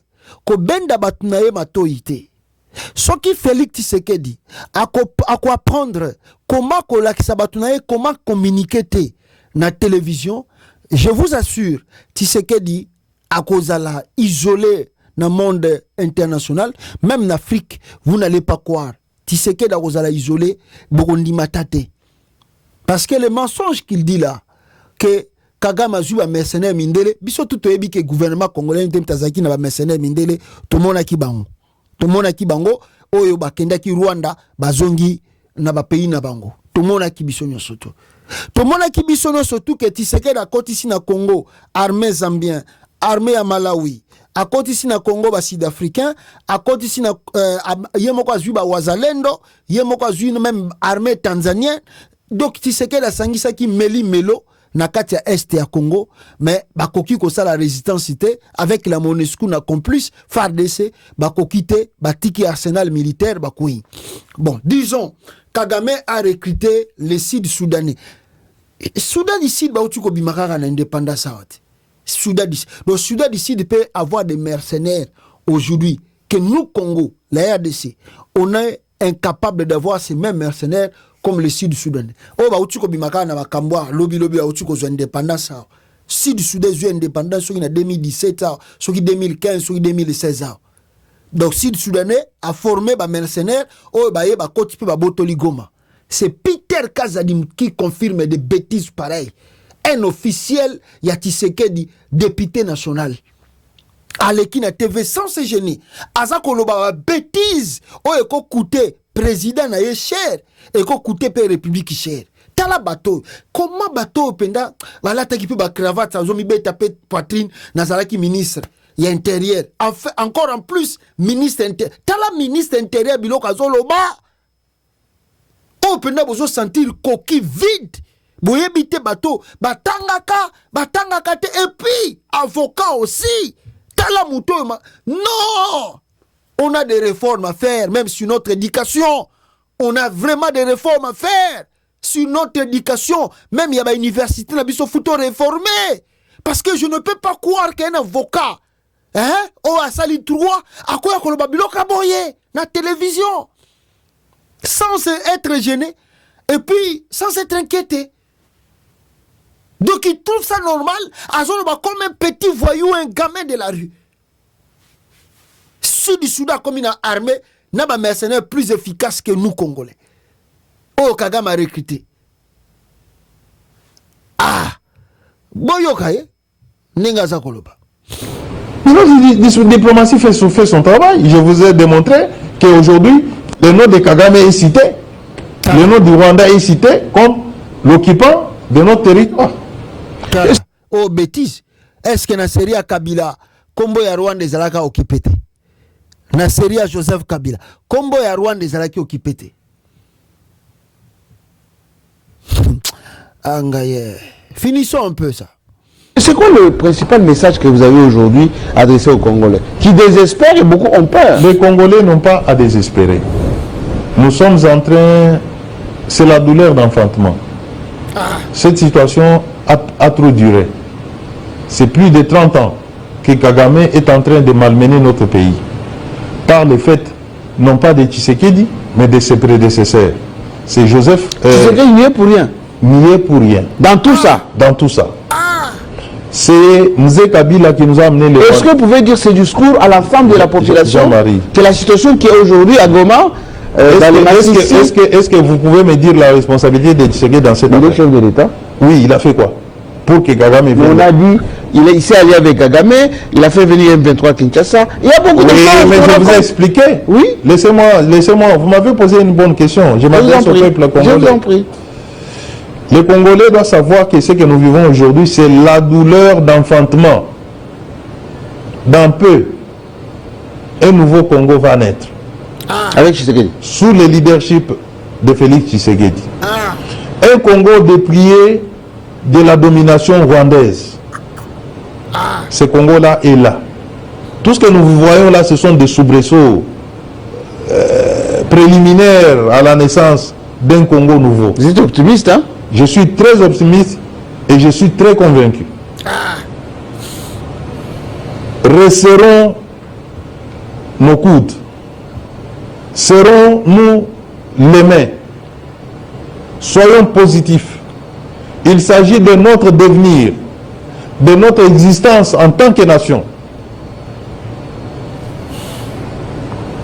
[SPEAKER 2] ko benda batunaye matoite. Ce qui Félix Tshisekedi à quoi apprendre comment kolakisa batunaye, comment communiquer na télévision. Je vous assure, Tshisekedi à cause la isolé dans le monde international, même en Afrique, vous n'allez pas croire. Tshisekedi à cause la isolé, Burundi matate. Parce que le mensonge qu'il dit là, que Kagame a joué à mercenaire Mindele, biso tout ebi que gouvernement congolais n'était tazaki na mercenaire Mindele, tout le monde a ki bango. Tout le monde a ki bango, oyo bakenda ki Rwanda, bazongi na ba pays na bango. Tout le monde a ki biso nyosoto. Tout le monde a ki biso nyosoto que Tshisekedi a côté ici na Congo, armée zambien, armée à Malawi, à côté ici na Congo ba sud-africain, à côté ici na yemoko azui ba wazalendo, yemoko azui même armée tanzanienne. Donc Tshisekedi a sangisa ki meli melo na kati ya est ya Congo, mais bakoki ko sa la résistance avec la MONUSCO na complice FARDC bakoki te batiki arsenal militaire bakoui. Bon, disons Kagame a recruté les Sud-Soudanais. Soudan du Sud ba utuko bimakara na indépendance awati. Soudan du Sud. Le Soudan du Sud peut avoir des mercenaires aujourd'hui que nous Congo, la RDC, on est incapable d'avoir ces mêmes mercenaires comme le Sud-Soudanais. Oh, bah, tu as na Kambwa, lobby, tu as indépendance. Sud-Soudanais, ont indépendance, sur 2017, sur 2015, sur 2016. Donc, Sud-Soudanais a formé des mercenaires, oh, bah, bah, côté peu, bah, Botoli Goma. C'est Peter Kazadim qui confirme des bêtises pareilles. Un officiel, Tshisekedi, député national. Aleki na TV sans se gêner. Aza koloba bêtise. Oh, eko coûter président na ye cher. Eko coûter pe république cher. Tala bateau. Comment bateau penda wala ta ki pe ba cravate sa zomi be taper poitrine nazaraki ministre ya intérieur. Enfin, encore en plus ministre intérieur. Tala ministre intérieur biloko azoloba. Oh penda bozo sentir coquille vide. Boyebite bateau batangaka te et puis avocat aussi. Non, on a des réformes à faire, même sur notre éducation. On a vraiment des réformes à faire sur notre éducation. Même il y a une université, il faut réformer. Parce que je ne peux pas croire qu'un avocat, a sali droit, à quoi il y a la télévision, sans être gêné, et puis sans être inquiété. Donc il trouve ça normal, comme un petit voyou, un gamin de la rue. Sud du Soudan, comme une armée, n'a pas mercenaire plus efficace que nous, Congolais. Oh, Kagame a recruté. Ah, Boyokaye, Nengaza Koloba.
[SPEAKER 10] Notre diplomatie fait son travail. Je vous ai démontré qu'aujourd'hui, le nom de Kagame est cité, le nom du Rwanda est cité comme l'occupant de notre territoire.
[SPEAKER 2] Oh, bêtise. Est-ce que na série à Kabila, Kombo ya Rwanda ezalaka occupé? Na série à Joseph Kabila, Kombo ya Rwanda ezalaki occupé? Angaye. Finissons un peu ça.
[SPEAKER 11] C'est quoi le principal message que vous avez aujourd'hui adressé aux Congolais qui désespèrent et beaucoup ont peur?
[SPEAKER 10] Les Congolais n'ont pas à désespérer. Nous sommes en train... C'est la douleur d'enfantement. Cette situation a trop duré. C'est plus de 30 ans que Kagame est en train de malmener notre pays. Par le fait, non pas de Tshisekedi, mais de ses prédécesseurs. C'est Joseph...
[SPEAKER 11] Tshisekedi n'y est pour rien.
[SPEAKER 10] N'y est pour rien.
[SPEAKER 11] Dans tout ça.
[SPEAKER 10] Dans tout ça. C'est Mzé Kabila qui nous a amené les...
[SPEAKER 11] Est-ce que vous pouvez dire ce discours à la femme de la population que la situation qui est aujourd'hui à Goma...
[SPEAKER 10] Est-ce que vous pouvez me dire la responsabilité de Tshisekedi dans cette affaire?
[SPEAKER 11] Il est chef de l'État.
[SPEAKER 10] Oui, il a fait quoi? Pour que Kagame vienne.
[SPEAKER 11] On a dit, il s'est allié avec Kagame, il a fait venir M23 Kinshasa. Il y a beaucoup de choses.
[SPEAKER 10] Mais je vous ai expliqué.
[SPEAKER 11] Oui.
[SPEAKER 10] Laissez-moi. Vous m'avez posé une bonne question. Je m'adresse au peuple congolais.
[SPEAKER 11] Je vous en prie.
[SPEAKER 10] Les Congolais doivent savoir que ce que nous vivons aujourd'hui, c'est la douleur d'enfantement. Dans peu, un nouveau Congo va naître.
[SPEAKER 11] Avec Tshisekedi.
[SPEAKER 10] Sous le leadership de Félix Tshisekedi. Un Congo dépouillé de la domination rwandaise. Ce Congo-là est là. Tout ce que nous voyons là, ce sont des soubresauts préliminaires à la naissance d'un Congo nouveau.
[SPEAKER 11] Vous êtes optimiste, hein?
[SPEAKER 10] Je suis très optimiste et je suis très convaincu, resserrons nos coudes, serrons-nous les mains, soyons positifs. Il s'agit de notre devenir, de notre existence en tant que nation.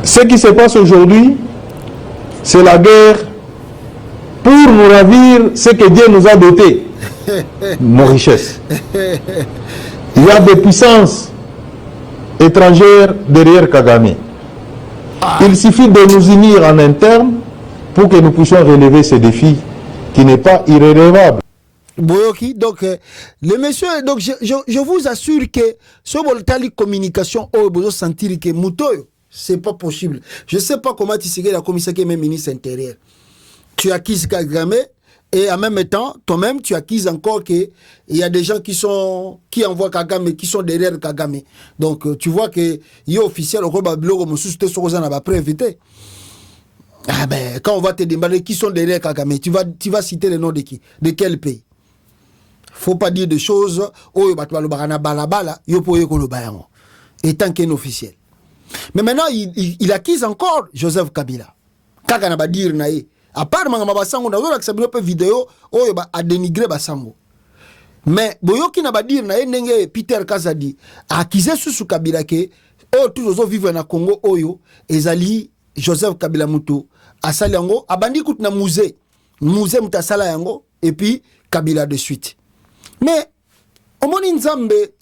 [SPEAKER 10] Ce qui se passe aujourd'hui, c'est la guerre pour nous ravir ce que Dieu nous a doté, nos richesses. Il y a des puissances étrangères derrière Kagame. Il suffit de nous unir en interne pour que nous puissions relever ce défi qui n'est pas irrélévable.
[SPEAKER 2] Boyoki, donc le monsieur, donc je vous assure que ce voltali communication au besoin sentir que Moutoyo, c'est pas possible. Je sais pas comment tu sais la commission qui est même ministre intérieur. Tu acquises Kagame et en même temps, toi-même, tu acquises encore qu'il y a des gens qui envoient Kagame, qui sont derrière Kagame. Donc, tu vois que il est officiel, ah ben, quand on va te demander qui sont derrière Kagame, tu vas citer le nom de qui? De quel pays? Faut pas dire des choses, étant qu'un officiel. Mais maintenant, il acquise encore Joseph Kabila. Kaka na dire nae. À part manga basango na zola kisabino pe vidéo oyo ba a dénigrer basango. Mais boyoki na ba dire nae ndenge Peter Kazadi akize susu Kabila ke o toujours vivre na Congo oyo ezali Joseph Kabila mutu asali yango abandi kut na musée mutasala yango et puis Kabila de suite. Mais omoni nzambe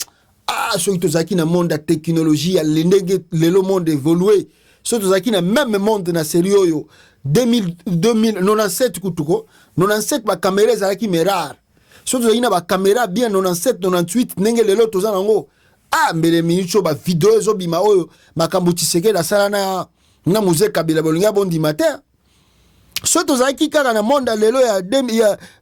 [SPEAKER 2] soki tozaki na monde de technologie ya lendenge lelo monde évolué soki tozaki na même monde na série oyo 2097 kutuko 97 ba caméra ezalaki rare soki tozaki na ba caméra bien 97 98 ndenge lelo toza nango mbele minute ba vidéo ezobima oyo makambo Tshisekedi asala na musée Kabila bolinga bondi matin soki tozalaki kaka na monde lelo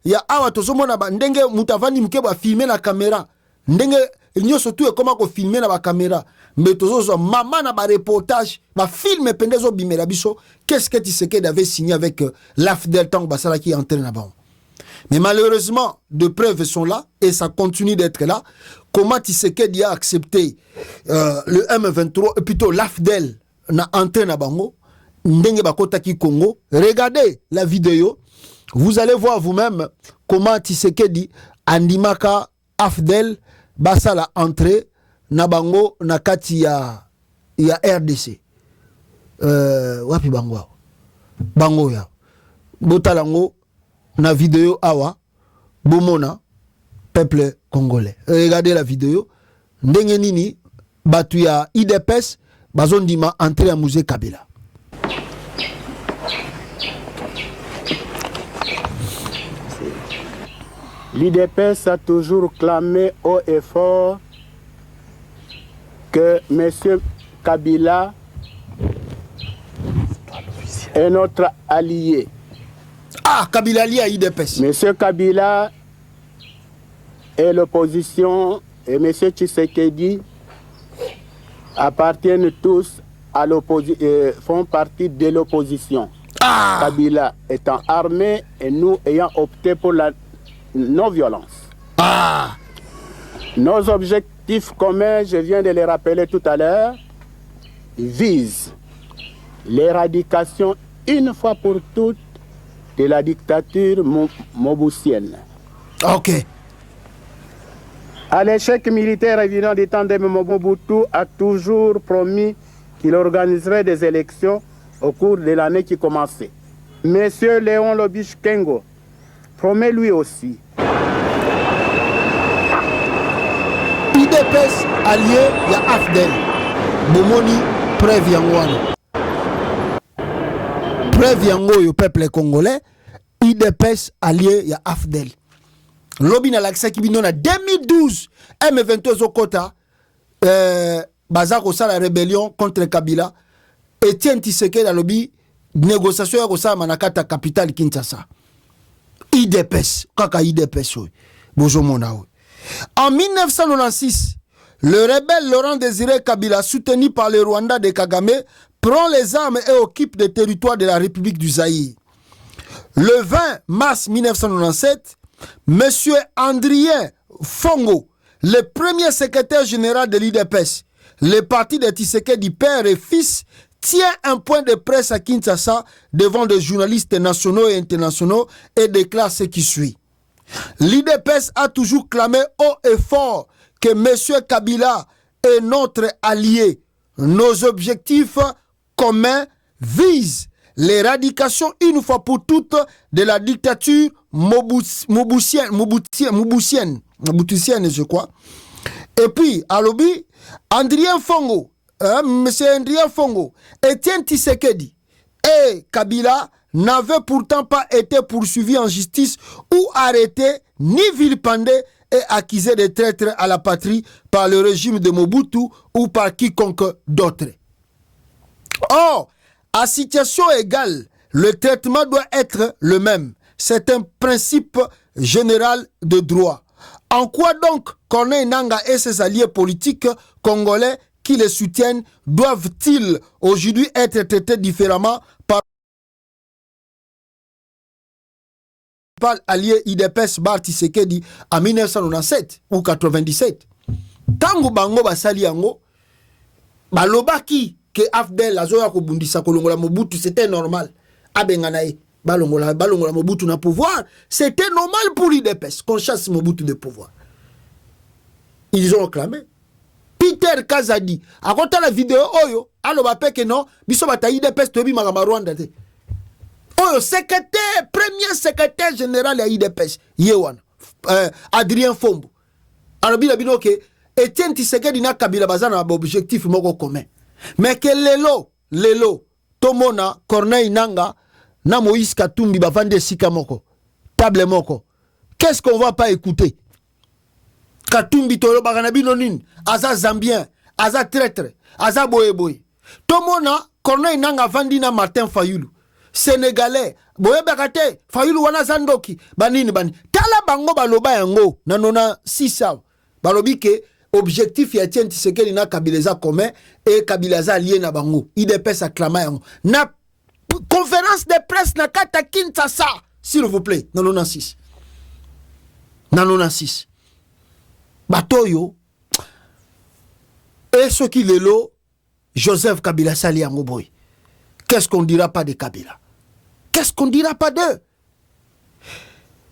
[SPEAKER 2] ya awa tozomona ba ndenge mutavandi muke ba filmer na caméra ndenge nyoso tu ekoma ko filmer na ba caméra mais tozozo mama na ba reportage ba film pendezo bimela biso qu'est-ce que Tshisekedi avait signé avec l'AFDEL tant basala qui entraîne là-bas. Mais malheureusement de preuves sont là et ça continue d'être là. Comment Tshisekedi a accepté le M23 et plutôt l'AFDEL na entraîne na bango ndenge bakota ki Congo. Regardez la vidéo, vous allez voir vous-même comment Tshisekedi andimaka AFDEL basala entrée na bango na kati ya RDC wapi bango ya botalango na vidéo awa bomona peuple congolais. Regardez la vidéo ndenge nini batu ya IDPS bazondima entrée ya musée Kabila.
[SPEAKER 12] L'IDPS a toujours clamé haut et fort que M. Kabila est notre allié.
[SPEAKER 2] Kabila allié à IDPS.
[SPEAKER 12] M. Kabila est l'opposition et M. Tshisekedi appartiennent tous à l'opposition, font partie de l'opposition. Kabila étant armé et nous ayant opté pour la non-violence. Nos objectifs communs, je viens de les rappeler tout à l'heure, visent l'éradication une fois pour toutes de la dictature mobusienne.
[SPEAKER 2] Ok.
[SPEAKER 12] À l'échec militaire évident des temps de Mobutu a toujours promis qu'il organiserait des élections au cours de l'année qui commençait. Monsieur Léon Lobich Kengo promet lui aussi.
[SPEAKER 2] IDPS allié ya AFDEL. Bomoni preuve yango. Preuve yango yo peuple congolais. IDPS allié ya AFDEL. Lobi na laksa ki bino na 2012 M23 Zokota bazako sa la rébellion contre Kabila. Etienne Tshisekedi a lobby négociation ya kosa manakata capitale Kinshasa. IDPS, kaka IDPS bozo mona. En 1996, le rebelle Laurent Désiré Kabila, soutenu par le Rwanda de Kagame, prend les armes et occupe des territoires de la République du Zaïre. Le 20 mars 1997, Monsieur Andrien Fongo, le premier secrétaire général de l'IDPS, le parti de Tshisekedi père et fils, tient un point de presse à Kinshasa devant des journalistes nationaux et internationaux et déclare ce qui suit. L'IDPS a toujours clamé haut et fort que M. Kabila est notre allié. Nos objectifs communs visent l'éradication une fois pour toutes de la dictature mobutusienne, je crois. Et puis, à l'objet, Andrien Fongo, monsieur Andrien Fongo, Etienne Tshisekedi et Kabila n'avaient pourtant pas été poursuivis en justice ou arrêtés, ni vilipendés et accusés de traître à la patrie par le régime de Mobutu ou par quiconque d'autre. Or, à situation égale, le traitement doit être le même. C'est un principe général de droit. En quoi donc Corneille Nangaa et ses alliés politiques congolais qui les soutiennent doivent-ils aujourd'hui être traités différemment par allié IDPS Bar Tshisekedi en 1997 ou 97? Tango bango basali yango balobaki que Afdel azoya ko bundisa kolongola Mobutu, c'était normal. Abenganae balongola Mobutu na pouvoir, c'était normal pour l'IDPS qu'on chasse Mobutu de pouvoir. Ils ont réclamé. Peter Kazadi a compté la vidéo oyo aloba peke non biso bata IDPS tobi magama Rwanda te. Oyo secrétaire premier secrétaire général ya IDPS yewana Adrien Fombo alobi la bino ke Etienne Tshisekedi na Kabila bazana ba objectif moko commun. Mais que lelo tomona Corneille Nangaa na Moïse Katumbi bavande sika moko table moko. Qu'est-ce qu'on va pas écouter? Katumbi tolo baganabino nin aza zambien aza traître aza boyeboy. Tomona Corneille Nangaa vandi na Martin Fayulu sénégalais boye bakate Fayulu wana zandoki banini bani tala bango baloba yango na nona sisa balobi ke objectif ya Etienne Tshisekedi na Kabila commun et Kabila allié na bango. IDPS acclama yango. Na conférence de presse na kata Kinshasa, s'il vous plaît, na 96. Na 96. Batoyo et ce qui lelo Joseph Kabila sali yango boy. Qu'est-ce qu'on dira pas de Kabila? Qu'est-ce qu'on dira pas d'eux?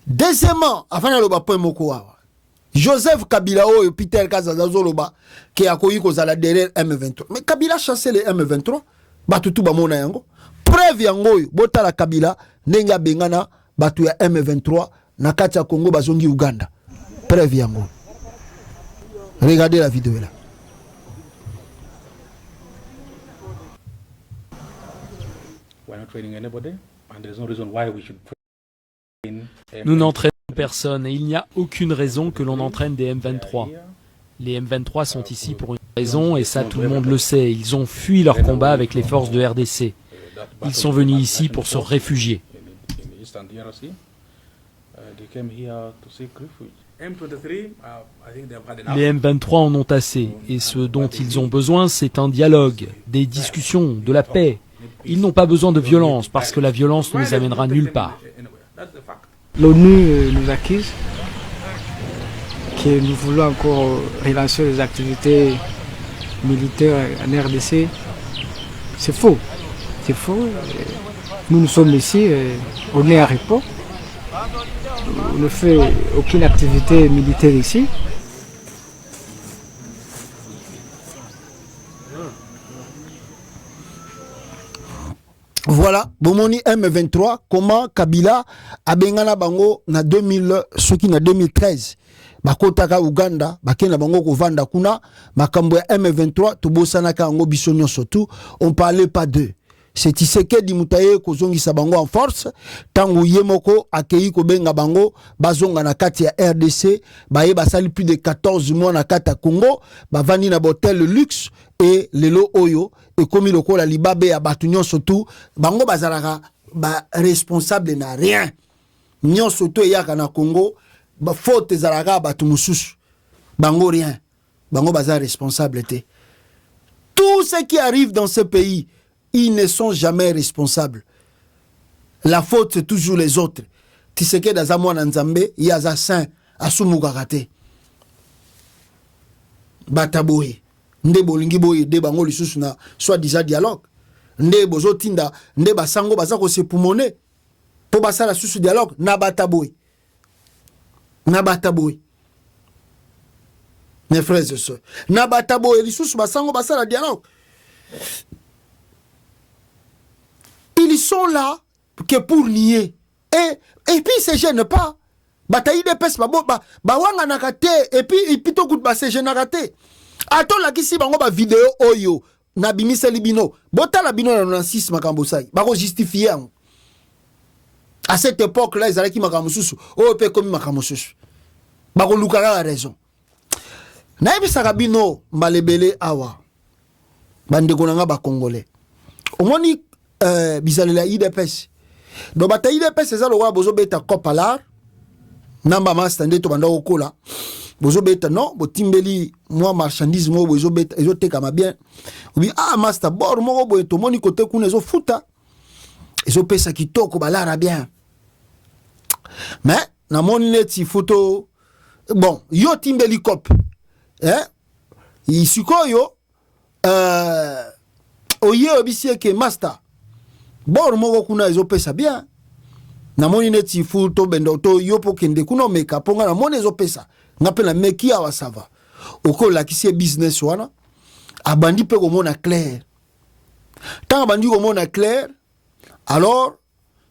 [SPEAKER 2] Deuxièmement, avant de le moko Joseph Kabila ou Peter Kazazoloba qui a connu qu'on a derrière M23. Mais Kabila chassé les M23. Batutu ba mona yango. Preuve yango bota la Kabila nenga bengana batu ya M23 na kati ya Congo bazongi Uganda. Preuve yango. Regardez la vidéo là.
[SPEAKER 13] We're not training anybody and there's no reason why we should train.
[SPEAKER 14] Nous n'entraînons personne et il n'y a aucune raison que l'on entraîne des M23. Les M23 sont ici pour une raison et ça tout le monde le sait. Ils ont fui leur combat avec les forces de RDC. Ils sont venus ici pour se réfugier. Les M23 en ont assez et ce dont ils ont besoin c'est un dialogue, des discussions, de la paix. Ils n'ont pas besoin de violence parce que la violence ne les amènera nulle part.
[SPEAKER 15] L'ONU nous accuse que nous voulons encore relancer les activités militaires en RDC. C'est faux. C'est faux. Nous sommes ici, on est à repos. On ne fait aucune activité militaire ici.
[SPEAKER 2] Voilà, Bomoni M23, comment Kabila a bengana bango na 2013. Bakotaka Uganda, bakena bango ko vanda kuna, makambo ya M23, tobosana ka ngo bisonyo surtout, on parlait pas d'eux. C'est Tshisekedi mutaye ko zongisa bango en force, tangu yemoko akei ko benga bango, bazonga na kati ya RDC, baye basali plus de 14 mois na kati ya Congo, bavandi na botel luxe et lelo oyo et comme loko la libabe ya batunyon surtout, bango bazalaka ba responsable na rien. Nyon surtout yaka na Congo, ba faute zalaka batu mususu. Bango rien. Bango baza responsable te. Tout ce qui arrive dans ce pays, ils ne sont jamais responsables. La faute, c'est toujours les autres. Tshisekedi aza mwana nzambe ye aza saint asumukaka te bataboye nde bolingi boye de bango lisusu na soi-disant dialogue nde bozotinda nde basango baza kosepumone po basala susu dialogue na bataboye mes frères et sœurs na bataboye lisusu basango basala dialogue. Ils sont là que pour nier et puis se gênent pas bataille de pes ba wanga nakate et puis to good ba se gêne nakate ato la kisi bango ba vidéo oyo na bimisa libino bota la bino na 96 makambo sai ba ko justifier à cette époque là ils allaient qui makambo susu o pe comme makambo susu ba ko lukara la raison na ebisa bino malebele awa bande konanga ba congolais omoni bizalela IDPS do bata IDPS eza lokola bozo beta kopalar namba master nde to banda okola bozo beta non botimbeli moi marchandise mo bozo beta ezo tekama bien obi master bor moko boye to moni kote kuna ezo futa ezo pesa kitoko balara bien mais na moni neti photo bon yo timbeli cop isikoyo oye obisie ke master bor moko kuna ezo pesa bien na moni neti photo bendo to yopo kende kuna meka ponga na moni ezo pesa ngapela meki awa sava oko la kisie business wana abandi pe ko mona clair tanga bandi ko mona clair alors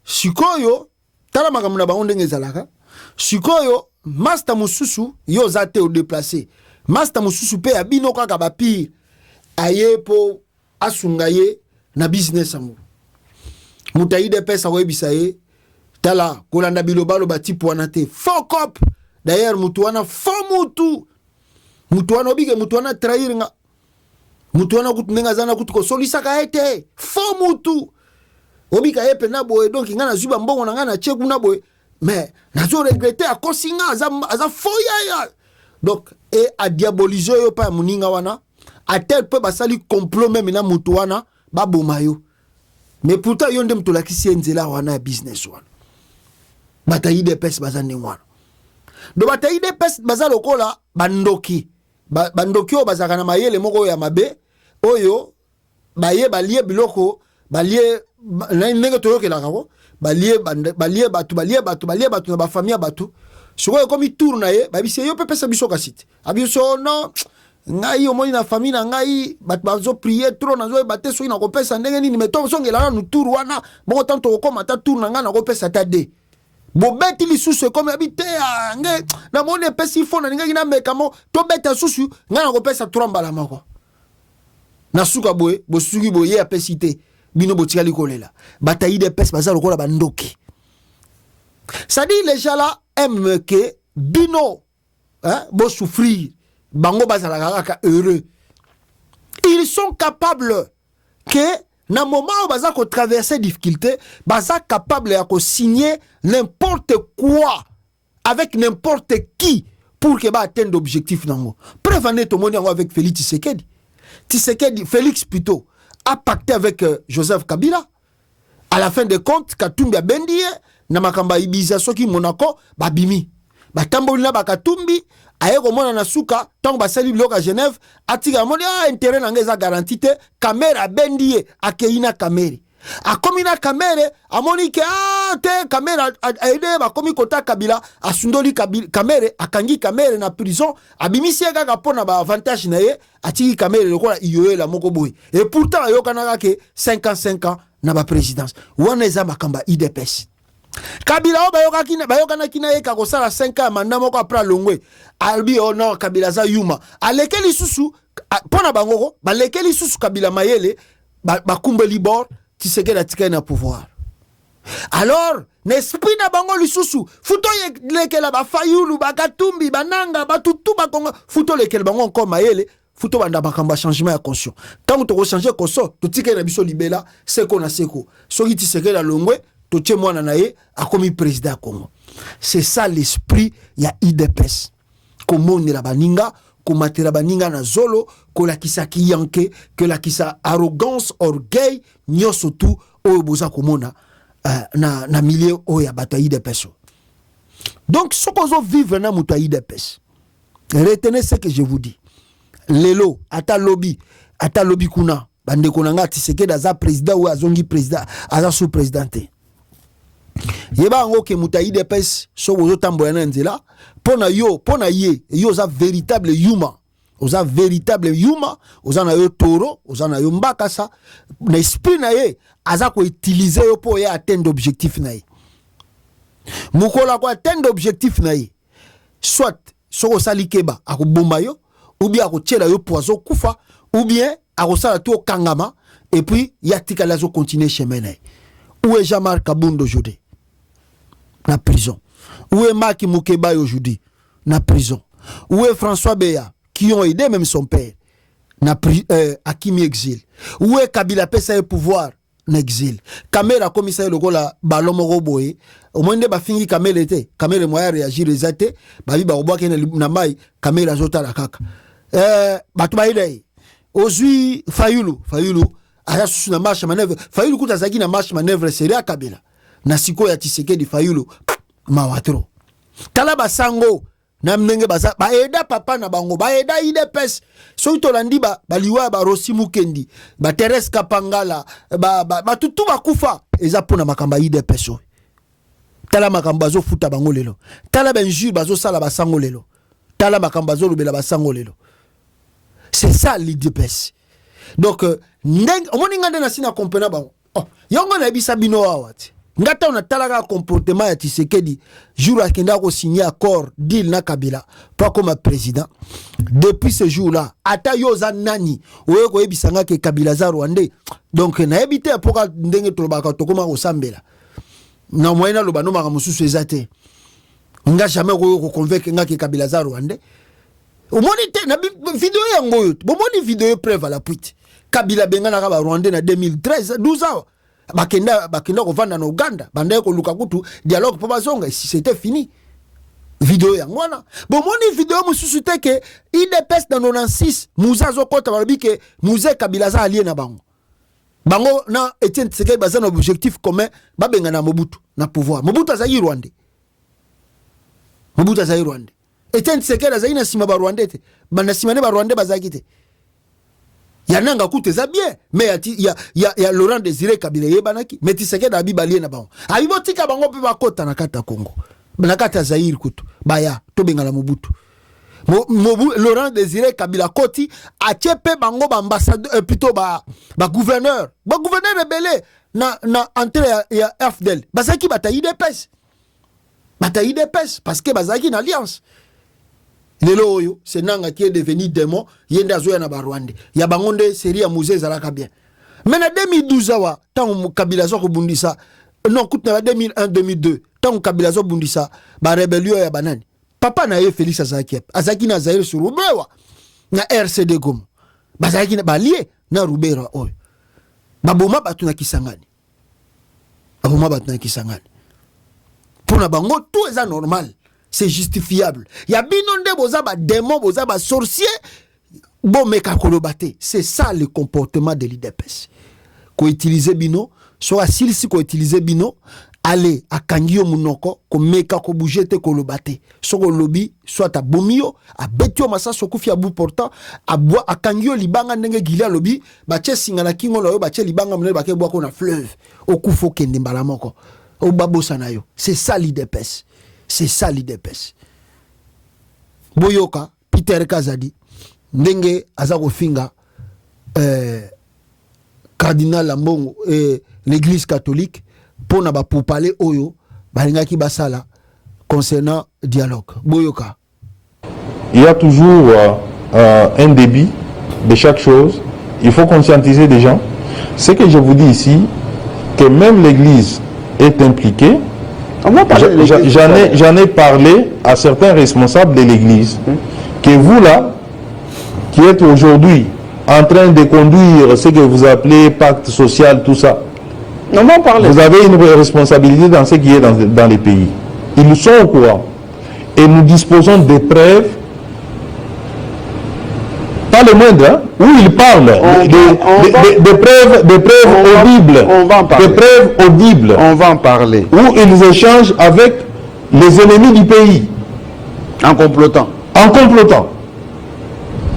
[SPEAKER 2] sikoyo tala makamuna ba ondenge zalaka sikoyo master mususu yo zate o déplacer master mususu pe abino kaka ba pire aye po asungaye na business amu mutaide pesa webisa ye tala kolanda bilobalo batipo wana te fokop d'ailleurs mutuana fo mutuana obige mutuana trahir nga mutuana kutunenga zana kutuko solisa ka ete fo mutu obika yepe na boye donc ngana zuba mbongo na ngana cheku na boye mais nazo regretter a kosinga aza foya ya donc et a diaboliser yo pa muninga wana a tel peu basali complot même na mutuana baboma yo mais pourtant yonde mtola kisi nzela wana business wana bataille de pes bazane wana do bataille de pes bazalo kola bandoki bandoki o bazaka na mayele moko ya mabe oyo baye balie biloko balie nenge toyoke la kako balie batu na ba famille batu soko komi tour na ye babise yo pesa biso kasite abiso no ngai omoni na famille na ngai bat bazo prier trop nazo baté so ina ko pesa ndenge nini meto songela na tour wana bon tanto ko mata tour na nga na ko pesa ta de bo beti li susu comme habité ngai na mone pesi fo na ngai na mekamo to beta susu nga na ko pesa 3 mbala mako na suka boye bo suki boye apesité bino botikali kolela bataille de pes bazalo kola bandoki ça dit les gens là aiment que bino bo souffrir bango bazalaka heureux ils sont capables que na moment où baza ko traverser difficulté baza capable ya ko signer n'importe quoi avec n'importe qui pour que ba atteindre objectif nango preuve net omoni yango avec Félix Tshisekedi Félix plutôt a pacté avec Joseph Kabila à la fin de compte Katumbi a bendie na makamba ibiza soki Monaco babimi batamboli na bakatumbi aye komona na suka tango basali biloko à Genève atika moni intérêt na ngeza garantie caméra bendie akeina caméra akomina caméra amoni ke te caméra aide ba komi kota Kabila asundoli caméra akangi caméra na prison abimisi kaka pona ba avantage na ye atiki caméra lokola iyoela moko boy et pourtant ayokana ke 55 ans na ba présidence wana eza makamba IDPS Kabila o bayokana kina ye kakosala 5 ans manda moko après longwe albi o non Kabila za yuma alekeli susu pona bangoko balekeli susu Kabila mayele bakumbeli bord Tshisekedi atika na pouvoir alors n'esprit na bango lisusu futo lekela ba fayulu bakatumbi bananga batutu bakonga futo lekela bango encore mayele futo banda bakamba changement ya conscience tant to changer conscience to tika na biso libela seko na seko soki Tshisekedi la longwe to tche mwana na ye akomi président Congo. C'est ça l'esprit ya IDPS komoni la baninga komatela baninga na zolo kolakisa kiyanke kolakisa arrogance orgueil nyoso tu oyo boza komona na milieu oyo ya bato IDPS Donc, ce qu'on veut vivre dans le IDPS, retenez ce que je vous dis. Lelo, ata lobby kuna, bande konanga tiseke daza président ou azongi président, aza sous-présidenté. Yeba ngo ke muta IDPS, so ozo tamboya na nzela, pona ye, yo za véritable humain. Oza véritable humain, oza na yo toro, oza na yo mbakasa, na esprit na ye, aza ko utiliser yo po ye atteindre objectif na ye. Mukola ko atteindre objectif na ye. Soit soko sali keba akobomba yo, ou bien akotiela yo poison kufa, ou bien akosala to kangama et puis yatika lazo continuer chemin na ye. Où est Jean-Marc Kabound aujourd'hui? Na prison. Où est Maki Moukeba aujourd'hui? Na prison. Où est François Beya qui ont aidé même son père? Na Akimi exil. Où est Kabila Pesa et pouvoir? Na exil. Kamera commissaire le la balomo roboé. Au moins de ba fingi Kamera était. Kamera moya réagir les athées. Babi ba roboa kene na mai Kamera zota la kaka. Batuma idei. Ozui Fayulu aya susu na marche manœuvre. Fayulu kuta zaki na marche manœuvre seria Kabila. Na siko ya Tshisekedi Fayulu mawatro. Kala basango na mnenge baza ba eda papa na bango ba eda IDPS. So itolandi ba liwa ba Rossi Mukendi, ba Thérèse Kapangala, ba tutu bakufa eza pona makamba IDPS. Tala makamba zo futa bango lelo. Tala benjure bazo sala basango lelo. Tala makamba zo lubela basango lelo. C'est ça l'IDPS. Donc, omoni ngande na sina kompena ba. Oh, yongo na bisa bino awati. Ngata on talaga comportement ya Tshisekedi jour akenda ko signer accord deal na Kabila pas comme président. Depuis ce jour-là, ata yoza nani oye ko ebisanga ke Kabila za Rwandais. Donc na ebité apoka ndenge tolobaka tokoma ko sambela. Na moyena lo bano maka mususu ezate. Nga jamais ko convaincre nga ke Kabila za Rwandais. Omoni te na vidéo yango yo. Bomoni vidéo preuve à la puite. Kabila benga na ba Rwandais na 2013 12 ans. Bakenda ko vanda na Uganda bandaye ko luka kutu dialogue po bazonga si c'était fini vidéo ya ngwana bomoni vidéo mususu te ke IDPS dans 96 muza zo kota balobi ke muze Kabila za allié na bango na Etienne Tshisekedi baza na objectif commun babenga na Mobutu na pouvoir Mobutu azali Rwandais Etienne Tshisekedi azali na sima ba Rwandais te bana sima ne ba Rwandais bazaki te Yananga koute za bien mais ya Laurent Désiré Kabila yebanaki mais Tshisekedi abibalie na bango abibotika bango pe bakota na kata Congo na kata Zaire kutu baya to benga la Mobutu Laurent Désiré Kabila koti achepe bango ba ambassadeur plutôt ba gouverneur rebelle na entrée ya FDL bazaki bata IDPS parce que bazaki na alliance Lelo oyo, c'est nanga qui est devenu démon, yende azoya na Rwanda. Ya bangonde série ya musée zalaka bien. Mais na 2012 awa, tant Kabila zo ko bundisa, non koute na 2001-2002, tant Kabila zo bundisa, ba rébellion ya banani. Papa na ye Félix Azaki na Zaire sur Rubewa, na RCD Goma. Bazaki na balie na Rubera oyo. Baboma batu na Kisangani. Pour bango tout est normal. C'est justifiable. Ya binonde boza ba démon, boza ba sorcier, bon meka kolobate. C'est ça le comportement de l'IDPS. Ko utiliser bino, soit si ko utiliser bino, aller à kangio munoko, ko meka ko bougete kolobate. So ko lobby, soit à bomio, à betio masa sokufi à bout portant, à bois à kangio libanga ndenge gilia lobby, ba che singana kingo lo ba che libanga mne ba ke bois ko na fleuve. Okufo kende mbala moko. O babo sanayo. C'est ça l'IDPS. C'est ça l'IDPS. Boyoka, Peter Kazadi, ndenge azako finga cardinal Lambongo et l'église catholique pour na ba pour parler oyo balingaki basala concernant dialogue. Boyoka.
[SPEAKER 10] Il y a toujours un débit de chaque chose. Il faut conscientiser des gens. Ce que je vous dis ici, que même l'église est impliquée. J'en ai parlé à certains responsables de l'église que vous là, qui êtes aujourd'hui en train de conduire ce que vous appelez pacte social, tout ça, vous avez une responsabilité dans ce qui est dans les pays. Ils sont au courant. Et nous disposons de preuves, pas le moindre, hein, où ils parlent de preuves audibles. On va en parler. Où ils échangent avec les ennemis du pays.
[SPEAKER 11] En complotant.
[SPEAKER 10] En complotant.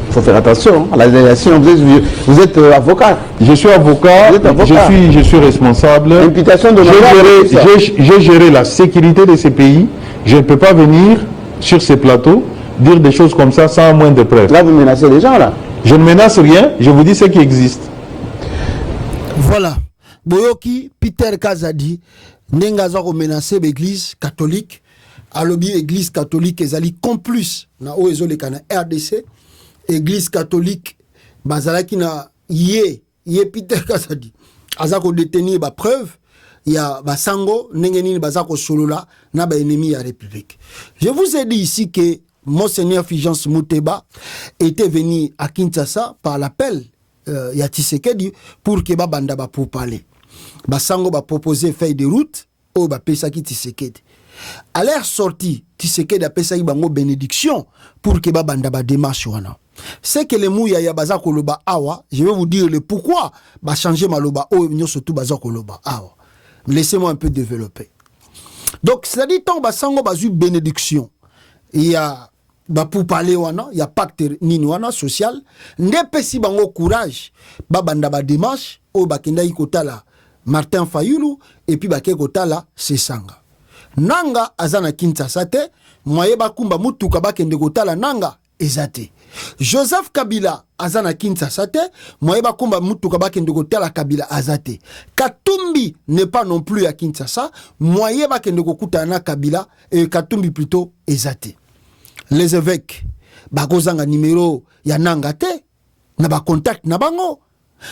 [SPEAKER 11] Il faut faire attention à la délégation. Vous êtes avocat.
[SPEAKER 10] Je suis avocat, je suis responsable.
[SPEAKER 11] Imputation de
[SPEAKER 10] j'ai géré la sécurité de ces pays. Je ne peux pas venir sur ces plateaux dire des choses comme ça sans moins de preuves.
[SPEAKER 11] Là, vous menacez les gens, là.
[SPEAKER 10] Je ne menace rien, je vous dis ce qui existe.
[SPEAKER 2] Voilà. Boyoki, Peter Kazadi, Nengazako menacé l'église catholique. Alobi église catholique, ezali complice na oezole kana RDC. Église catholique, bazalaki na ye Peter Kazadi. Azako détenir ba preuve. Il y a Basango, Nengenini Bazako Solola, na ba ennemi à la République. Je vous ai dit ici que Monseigneur Fulgence Muteba était venu à Kinshasa par l'appel ya Tshisekedi pour que banda ba pour parler. Basango ba proposer feuille de route au ba pesaki Tshisekedi. À l'air sorti, Tshisekedi a pesaki bango bénédiction pour que banda ba démarche wana. C'est que les mouya ya bazako loba awa, je vais vous dire le pourquoi ba changer maloba o nyo surtout bazako loba awa. Laissez-moi un peu développer. Donc, c'est-à-dire, tant basango bazu bénédiction, il y a pour parler wana, il y a pacte nini wana social, ndepesi bango courage, banda ba démarche, o bakenda ikotala Martin Fayulu, et puis bake kotala Sesanga. Nanga azana Kinshasa te, moye bakumba mutuka bakende kotala nanga ezate. Joseph Kabila azana Kinshasa te, moye bakumba mutuka bakende kotala Kabila azate. Katumbi n'est pas non plus à Kinshasa, moye bakende kokutana Kabila et Katumbi plutôt ezate. Les évêques bakozanga numéro ya nanga te, na ba contact na bango.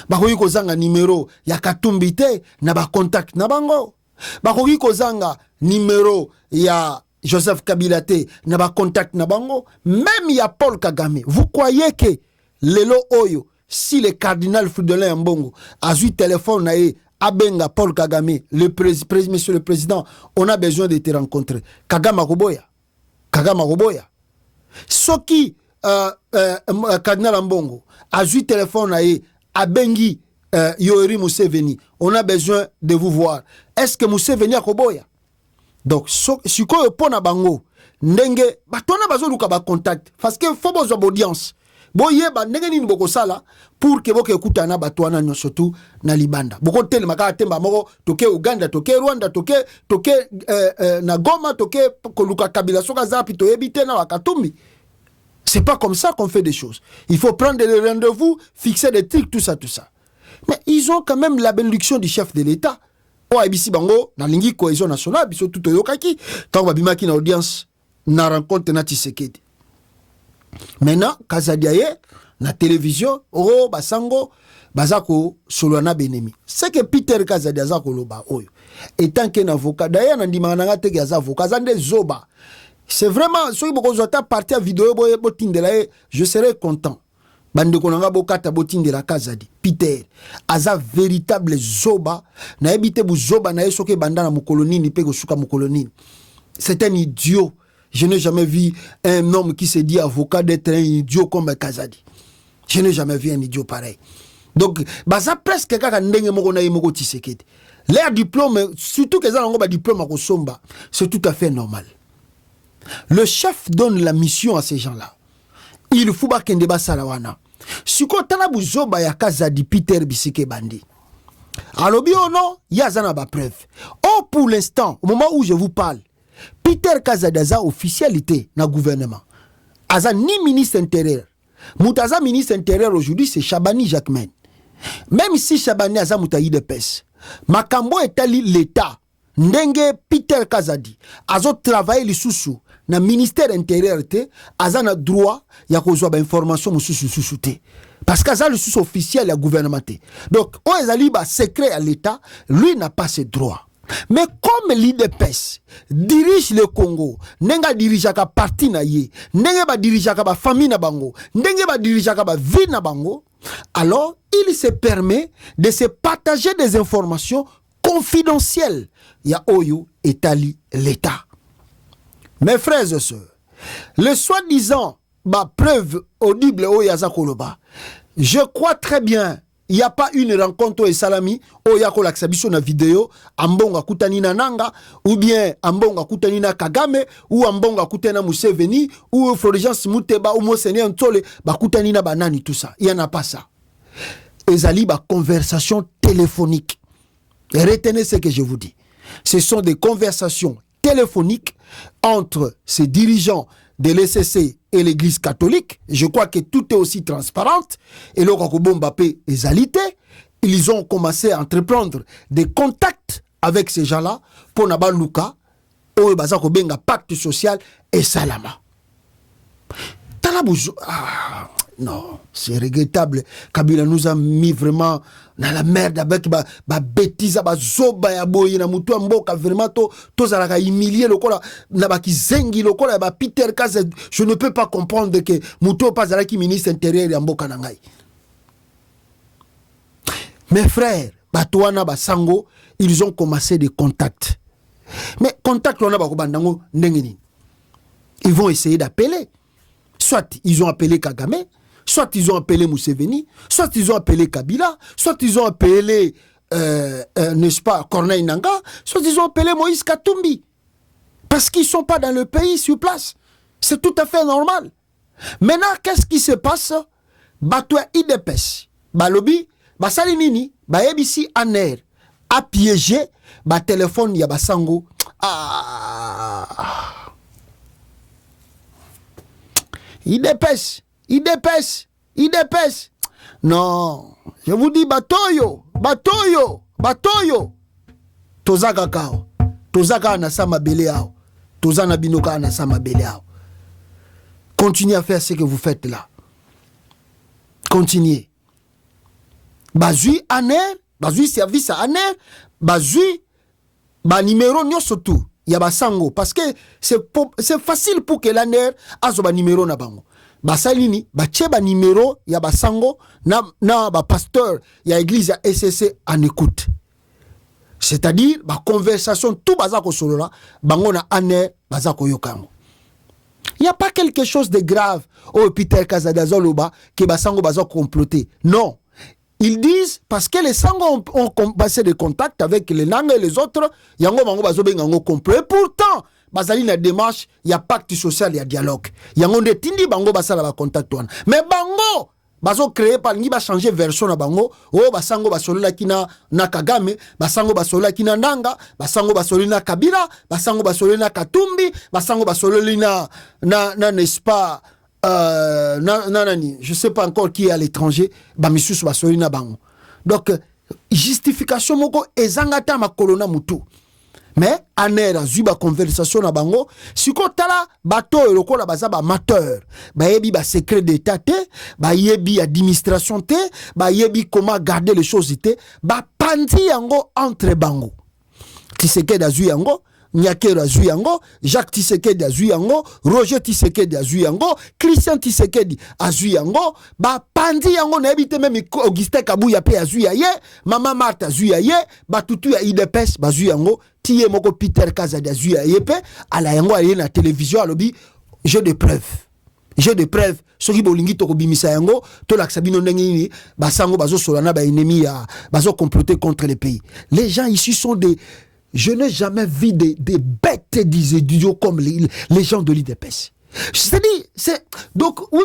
[SPEAKER 2] Bakoki kozanga numéro ya Katumbi te, na ba contact na bango. Bakoki kozanga numéro ya Joseph Kabila te, na ba contact na bango. Même ya Paul Kagame. Vous croyez que lelo oyo, si le cardinal Fridolin Mbongo a eu téléphone na abenga Paul Kagame, monsieur le président, on a besoin de te rencontrer. Kagame Roboya. Kagame Roboya. Soki cardinal Mbongo a eu téléphone na abengi Yoweri Museveni, on a besoin de vous voir. Est-ce que Museveni a Roboya? Donc, si vous pona bango, ndenge, batona bazo luka ba contact, parce que faut besoin d'audience. Boye ba ndenge ni boko sala pour que boke kutana batwana nyo surtout na libanda. Boko tele makaka temba moko toke Uganda, toke Rwanda, toke na Goma, toke koluka Kabila soka zapi to ebite na Wakatumbi. C'est pas comme ça qu'on fait des choses. Il faut prendre des rendez-vous, fixer des trucs, tout ça. Mais ils ont quand même la bénédiction du chef de l'État. Oh, ABC Bango, na lingi cohésion nationale, biso tout yokaki, tant babimaki na audience, na rencontre na Tshisekedi. Maintenant, Kazadiaye, na télévision, oh, basango, bazako, solwana benemi. C'est que Peter Kazadia zako loba, oyo. Étant qu'un avocat, d'ailleurs, nandi mananga teke ya avocat, zande zoba. C'est vraiment, si vous avez parti à vidéo, je serais content. Bande konanga bokata botinde la Kazadi. Peter, aza véritable zoba, na ebite bu zoba na esoke banda na mukoloni ni pego suka mukoloni. C'est un idiot. Je n'ai jamais vu un homme qui se dit avocat d'être un idiot comme Kazadi. Je n'ai jamais vu un idiot pareil. Donc, baza presque kaka ndenge moko na yemoko Tshisekedi. Leur diplôme, surtout que ça n'a pas diplôme à Kosomba, c'est tout à fait normal. Le chef donne la mission à ces gens-là. Il faut pas qu'il débat salawana. Si ko tanabu zoba ya Kazadi Peter Bisike Bandi. Alors bien non, yazana ba preuve. Oh, pour l'instant, au moment où je vous parle, Peter Kazadi a officialité dans le gouvernement. Aza ni ministre intérieur. Moutaza ministre intérieur aujourd'hui, c'est Chabani Jacquemain. Même si Chabani aza moutayi de pes. Makambo etali l'État. Ndenge Peter Kazadi azo travailler les sous na ministère intérieur te aza na droit ya kozwa ba information sous te parce que aza le sous officiel ya gouvernement te. Donc o ezali ba secret à l'État, lui n'a pas ce droit. Mais comme l'IDPS dirige le Congo, nenga dirijaka parti na ye, nenge ba dirijaka ba famille na bango, nenge ba dirijaka ba vie na bango, alors il se permet de se partager des informations confidentielles. Ya oyo etali l'État. Mes frères et sœurs, le soi-disant ma preuve audible oyaza koloba, je crois très bien il n'y a pas une rencontre et salami o yako laksabiso na vidéo ambonga kutani na Nanga ou bien ambonga kutani na Kagame ou ambonga kutani na Museveni ou Fulgence Muteba ou Monseigneur Ntole ba kutani na banani tout ça. Il n'y en a pas ça. Ezali ba conversation téléphonique. Et retenez ce que je vous dis. Ce sont des conversations téléphoniques entre ces dirigeants de l'ECC et l'Église catholique. Je crois que tout est aussi transparent. Et le Rokobo Mbappé et Zalité, ils ont commencé à entreprendre des contacts avec ces gens-là pour Nabaluka, au Bazako Benga pacte social et Salama. Non, c'est regrettable. Kabila nous a mis vraiment dans la merde avec ba bêtise, ba zoba ya boye na mutu mboka vraiment to zalaka humilier lokola na ba kizengi lokola ba Peter Kaza. Je ne peux pas comprendre que mutu pas zalaki ministre intérieur ya mboka na ngai. Mes frères, Batouana Basango, ils ont commencé des contacts. Mais contacts on a ba kobandango ndengeni. Ils vont essayer d'appeler. Soit ils ont appelé Kagame, soit ils ont appelé Museveni, soit ils ont appelé Kabila, soit ils ont appelé, n'est-ce pas, Corneille Nangaa, soit ils ont appelé Moïse Katumbi. Parce qu'ils ne sont pas dans le pays sur place. C'est tout à fait normal. Maintenant, qu'est-ce qui se passe? Batoué IDPS, Balobi, Basalinini, Baebisi Aner, a piégé, téléphone Yabasango. Il dépêche. Non, je vous dis batoyo. Tozaka kao. Tozaka anasama beleao. Tozana binoka anasama beleao. Continuez à faire ce que vous faites là. Continuez. Bazui aner, bazui service à aner, bazui ba numéro nyo surtout. Yabasango parce que c'est facile pour que l'ANER azo ba numéro na bango. Basalini ba tcheba numéro Yabasango na ba pasteur ya église ya SCC en écoute. C'est-à-dire ba conversation tout bazako solola bango na ANER bazako yokango. Il n'y a pas quelque chose de grave au Peter Kazadazoloba que basango bazako comploter. Non. Ils disent, parce que les Sango ont passé des contacts avec les Nanga et les autres, yango bango bazo bengango complot. Et pourtant, bazali na démarche, il y a pacte social, il y a dialogue. Yango de tindi bango basala ba contact wana. Mais bango bazo créer par ngi ba changer version na bango. Oh basango basolola kina na Kagame, basango basolola kina Nanga, basango basolola na Kabila, basango basolola na Katumbi, basango basolola na n'est-ce pas je sais pas encore qui est à l'étranger, bamisus basolina bango. Donc justification moko ezangata makolona mutu. Mais anera zuba conversation na bango, siko tala bato lokola baza ba amateur, ba yebi ba secret d'état te, ba yebi administration te, ba yebi comment garder les choses te, ba pandi yango entre bango. Tshisekedi azui yango, Nyakero azui yango, Jacques Tshisekedi azui yango, Roger Tshisekedi azui yango, Christian Tshisekedi azui yango, ba pandi yango na ebite même Augustin Kabuya pe azui yaye, Mama Martha azui yaye, ba tutu ya IDPS bazui yango, tiye moko Peter Kazadi azui yaye pe, ala yango aye na télévision alobi, j'ai des preuves. J'ai des preuves. Soki bolingi to kobimisa yango, to laksabino ndengini, basango bazo solana ba ennemi ya, bazo comploter contre les pays. Les gens ici sont des Je n'ai jamais vu des bêtes des idiots comme les gens de l'IDPS. C'est donc, oui,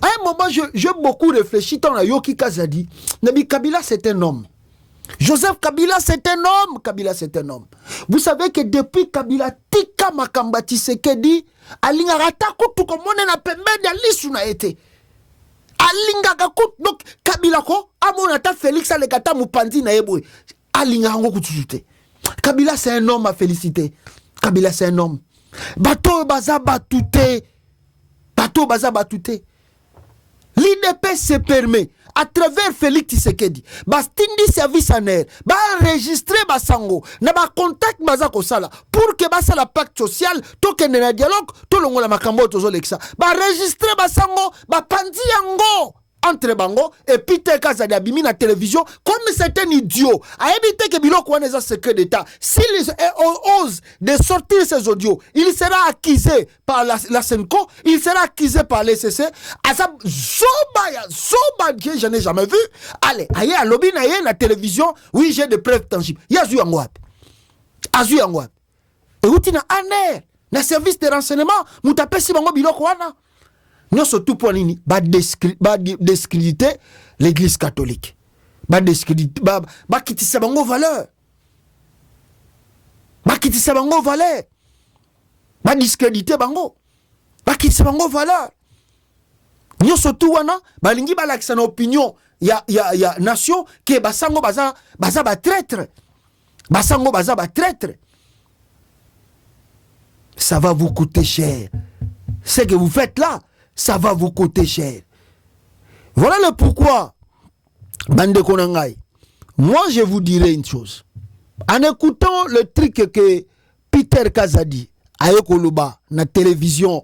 [SPEAKER 2] à un moment, j'ai beaucoup réfléchi dans la Yoki Kazadi. Nabi Kabila, c'est un homme. Joseph Kabila, c'est un homme. Kabila, c'est un homme. Vous savez que depuis Kabila, Tika Makamba Tshisekedi, Alinga Ratako, tout comme on a pembe de l'issue été. Alinga Kakut, donc Kabila ko, Amonata Félix Alekata Mupandi na Eboué. Alinga Hango Kutsujute. Kabila c'est un homme à féliciter. Kabila c'est un homme. Bato baza batouté. L'IDP se permet à travers Félix Tshisekedi bastindi service en air ba enregistrer basango na ba contact baza ko sala pour que ba sala pacte social to kende na dialogue to longola makambo to zolexa ba enregistrer basango ba pandi yango entre bango et Peter Kazadi abimi na télévision comme c'est un idiot. A évité que biloko wana eza secret d'état. S'il ose de sortir ces audios, il sera accusé par la Senco, il sera accusé par l'ECC. Azab Zoba que je n'ai jamais vu. Allez, aye à lobby na ye na télévision, oui, j'ai des preuves tangibles. Yazu Angwap. Azu Angwap. Et où tina aner na service de renseignement, mutapesi bango biloko wana. Non, surtout pour nini, ba discréditer l'église catholique. Ba discréditer, ba kitisa bango valeur. Ba kitisa bango valeur. Ba discréditer bango. Ba kitisa bango valeur. Non, surtout wana, ba lingi ba lakisa na opinion ya nation ke basango baza ba traître. Basango baza ba traître. Ça va vous coûter cher. Ce que vous faites là, ça va vous coûter cher. Voilà le pourquoi, Bande Konangai. Moi, je vous dirai une chose. En écoutant le truc que Peter Kazadi a eu Koluba, na télévision,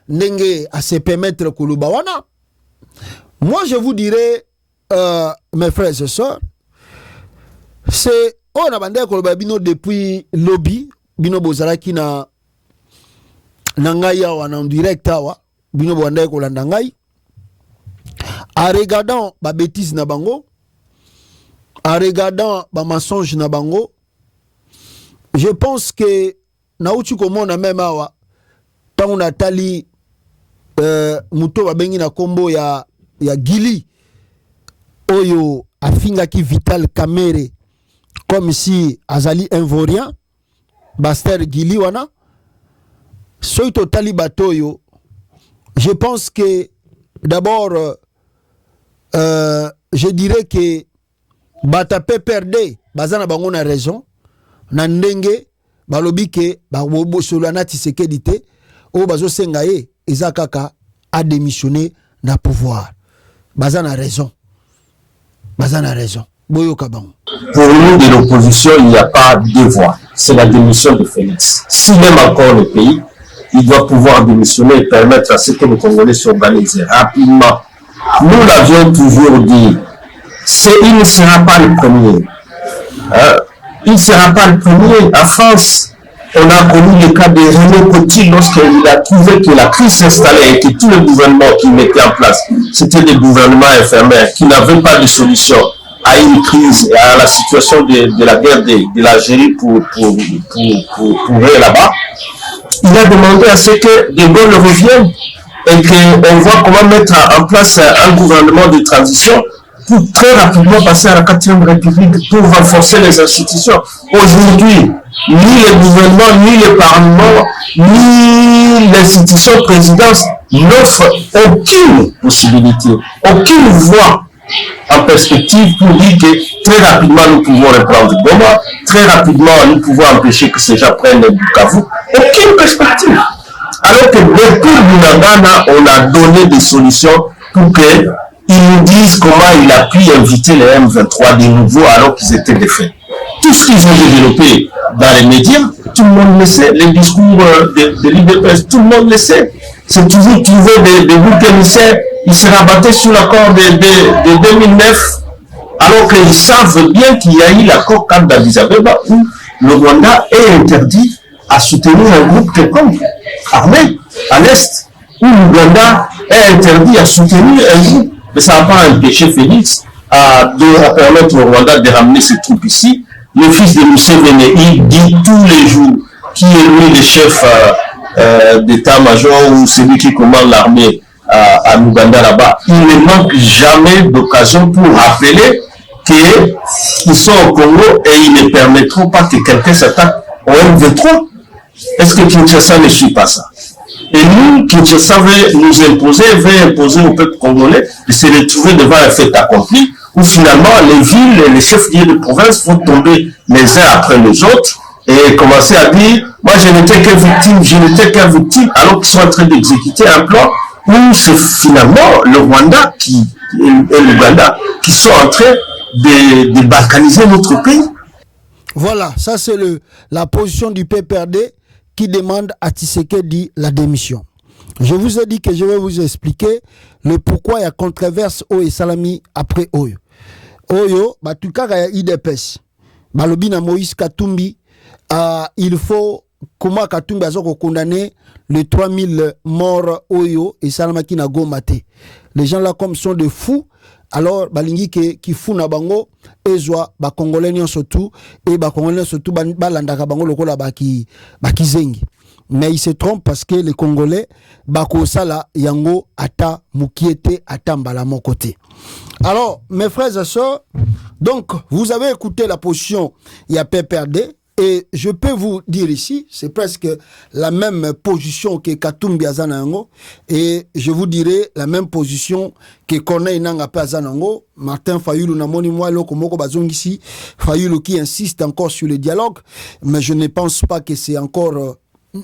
[SPEAKER 2] Nenge à se permettre Koluba wana, moi, je vous dirai, mes frères et sœurs, c'est, on a Bande Koluba bino depuis lobby, bino bozaraki na ngai awa en direct awa bino bwanda kolanda ngai en regardant ba bêtise na bango, en regardant ba mensonge na bango, je pense que na uchi komona même awa tango natali muto babengi na kombo ya Gili oyo afingaki Vital Kamerhe comme si azali invorien Baster Gili wana soy totali batoyo. Je pense que d'abord je dirais que batape perdé bazana bango na raison na ndenge balobi ke babosolana Tshisekedi te o bazo senga ye ezakaka a démissionné na pouvoir bazana raison boyoka bango.
[SPEAKER 16] Pour nous de l'opposition, il n'y a pas de voix, c'est la démission de Félix. S'il aime encore le pays, il doit pouvoir démissionner et permettre à ce que les Congolais s'organisent rapidement. Nous l'avions toujours dit, il ne sera pas le premier. Il ne sera pas le premier. En France, on a connu le cas de René Coty lorsqu'il a trouvé que la crise s'installait et que tous les gouvernements qu'il mettait en place, c'était des gouvernements éphémères qui n'avaient pas de solution à une crise et à la situation de la guerre de l'Algérie pour eux là-bas. Il a demandé à ce que De Gaulle revienne et qu'on voit comment mettre en place un gouvernement de transition pour très rapidement passer à la 4e République pour renforcer les institutions. Aujourd'hui, ni le gouvernement, ni le Parlement, ni l'institution présidence n'offrent aucune possibilité, aucune voie en perspective pour dire que très rapidement nous pouvons reprendre Goma, très rapidement nous pouvons empêcher que ces gens prennent le Bukavu. Aucune perspective. Alors que depuis Bunagana, on a donné des solutions pour qu'ils nous disent comment il a pu inviter les M23 de nouveau alors qu'ils étaient défaits. Tout ce qu'ils ont développé dans les médias, tout le monde le sait, les discours de l'IDPS, tout le monde le sait. C'est toujours trouver des boucs émissaires. Ils se rabattaient sur l'accord de 2009, alors qu'ils savent bien qu'il y a eu l'accord Camp d'Addis Abeba où le Rwanda est interdit à soutenir un groupe quelconque armé à l'Est, où le Rwanda est interdit à soutenir un groupe. Mais ça n'a pas empêché Félix de permettre au Rwanda de ramener ses troupes ici. Le fils de Museveni, il dit tous les jours qui est lui le chef d'état-major ou celui qui commande l'armée à Ouganda là-bas. Il ne manque jamais d'occasion pour rappeler qu'ils sont au Congo et ils ne permettront pas que quelqu'un s'attaque au M23. Est-ce que Kinshasa ne suit pas ça? Et nous, Kinshasa veut nous imposer, veut imposer au peuple congolais de se retrouver devant un fait accompli où finalement les villes et les chefs-lieux de province vont tomber les uns après les autres et commencer à dire moi je n'étais qu'un victime, alors qu'ils sont en train d'exécuter un plan où c'est finalement le Rwanda et l'Ouganda qui sont en train de balkaniser notre pays.
[SPEAKER 2] Voilà, ça c'est la position du PPRD qui demande à Tshisekedi la démission. Je vous ai dit que je vais vous expliquer le pourquoi il y a controverse au et salami après Oyo. Oyo, batukaka ya IDPS. Balobina Moïse Katumbi, il faut comment Katumbi a condamné les 3000 morts Oyo et salamaki na Gomate. Les gens là comme sont des fous. Alors balingi ki fou na bango ezwa ba congolais surtout et ba congolais surtout balandaka bango lokola baki zengi. Mais il se trompe parce que les Congolais bako sala yango ata mukiete ata mbala mon côté. Alors mes frères et sœurs, donc vous avez écouté la position il y a PPRD. Et je peux vous dire ici, c'est presque la même position que Katumbi Azanango. Et je vous dirai la même position que Corneille Nangape Azanango. Martin Fayulu Namoni moi Lokomoko Bazongisi. Fayulu qui insiste encore sur le dialogue. Mais je ne pense pas que c'est encore,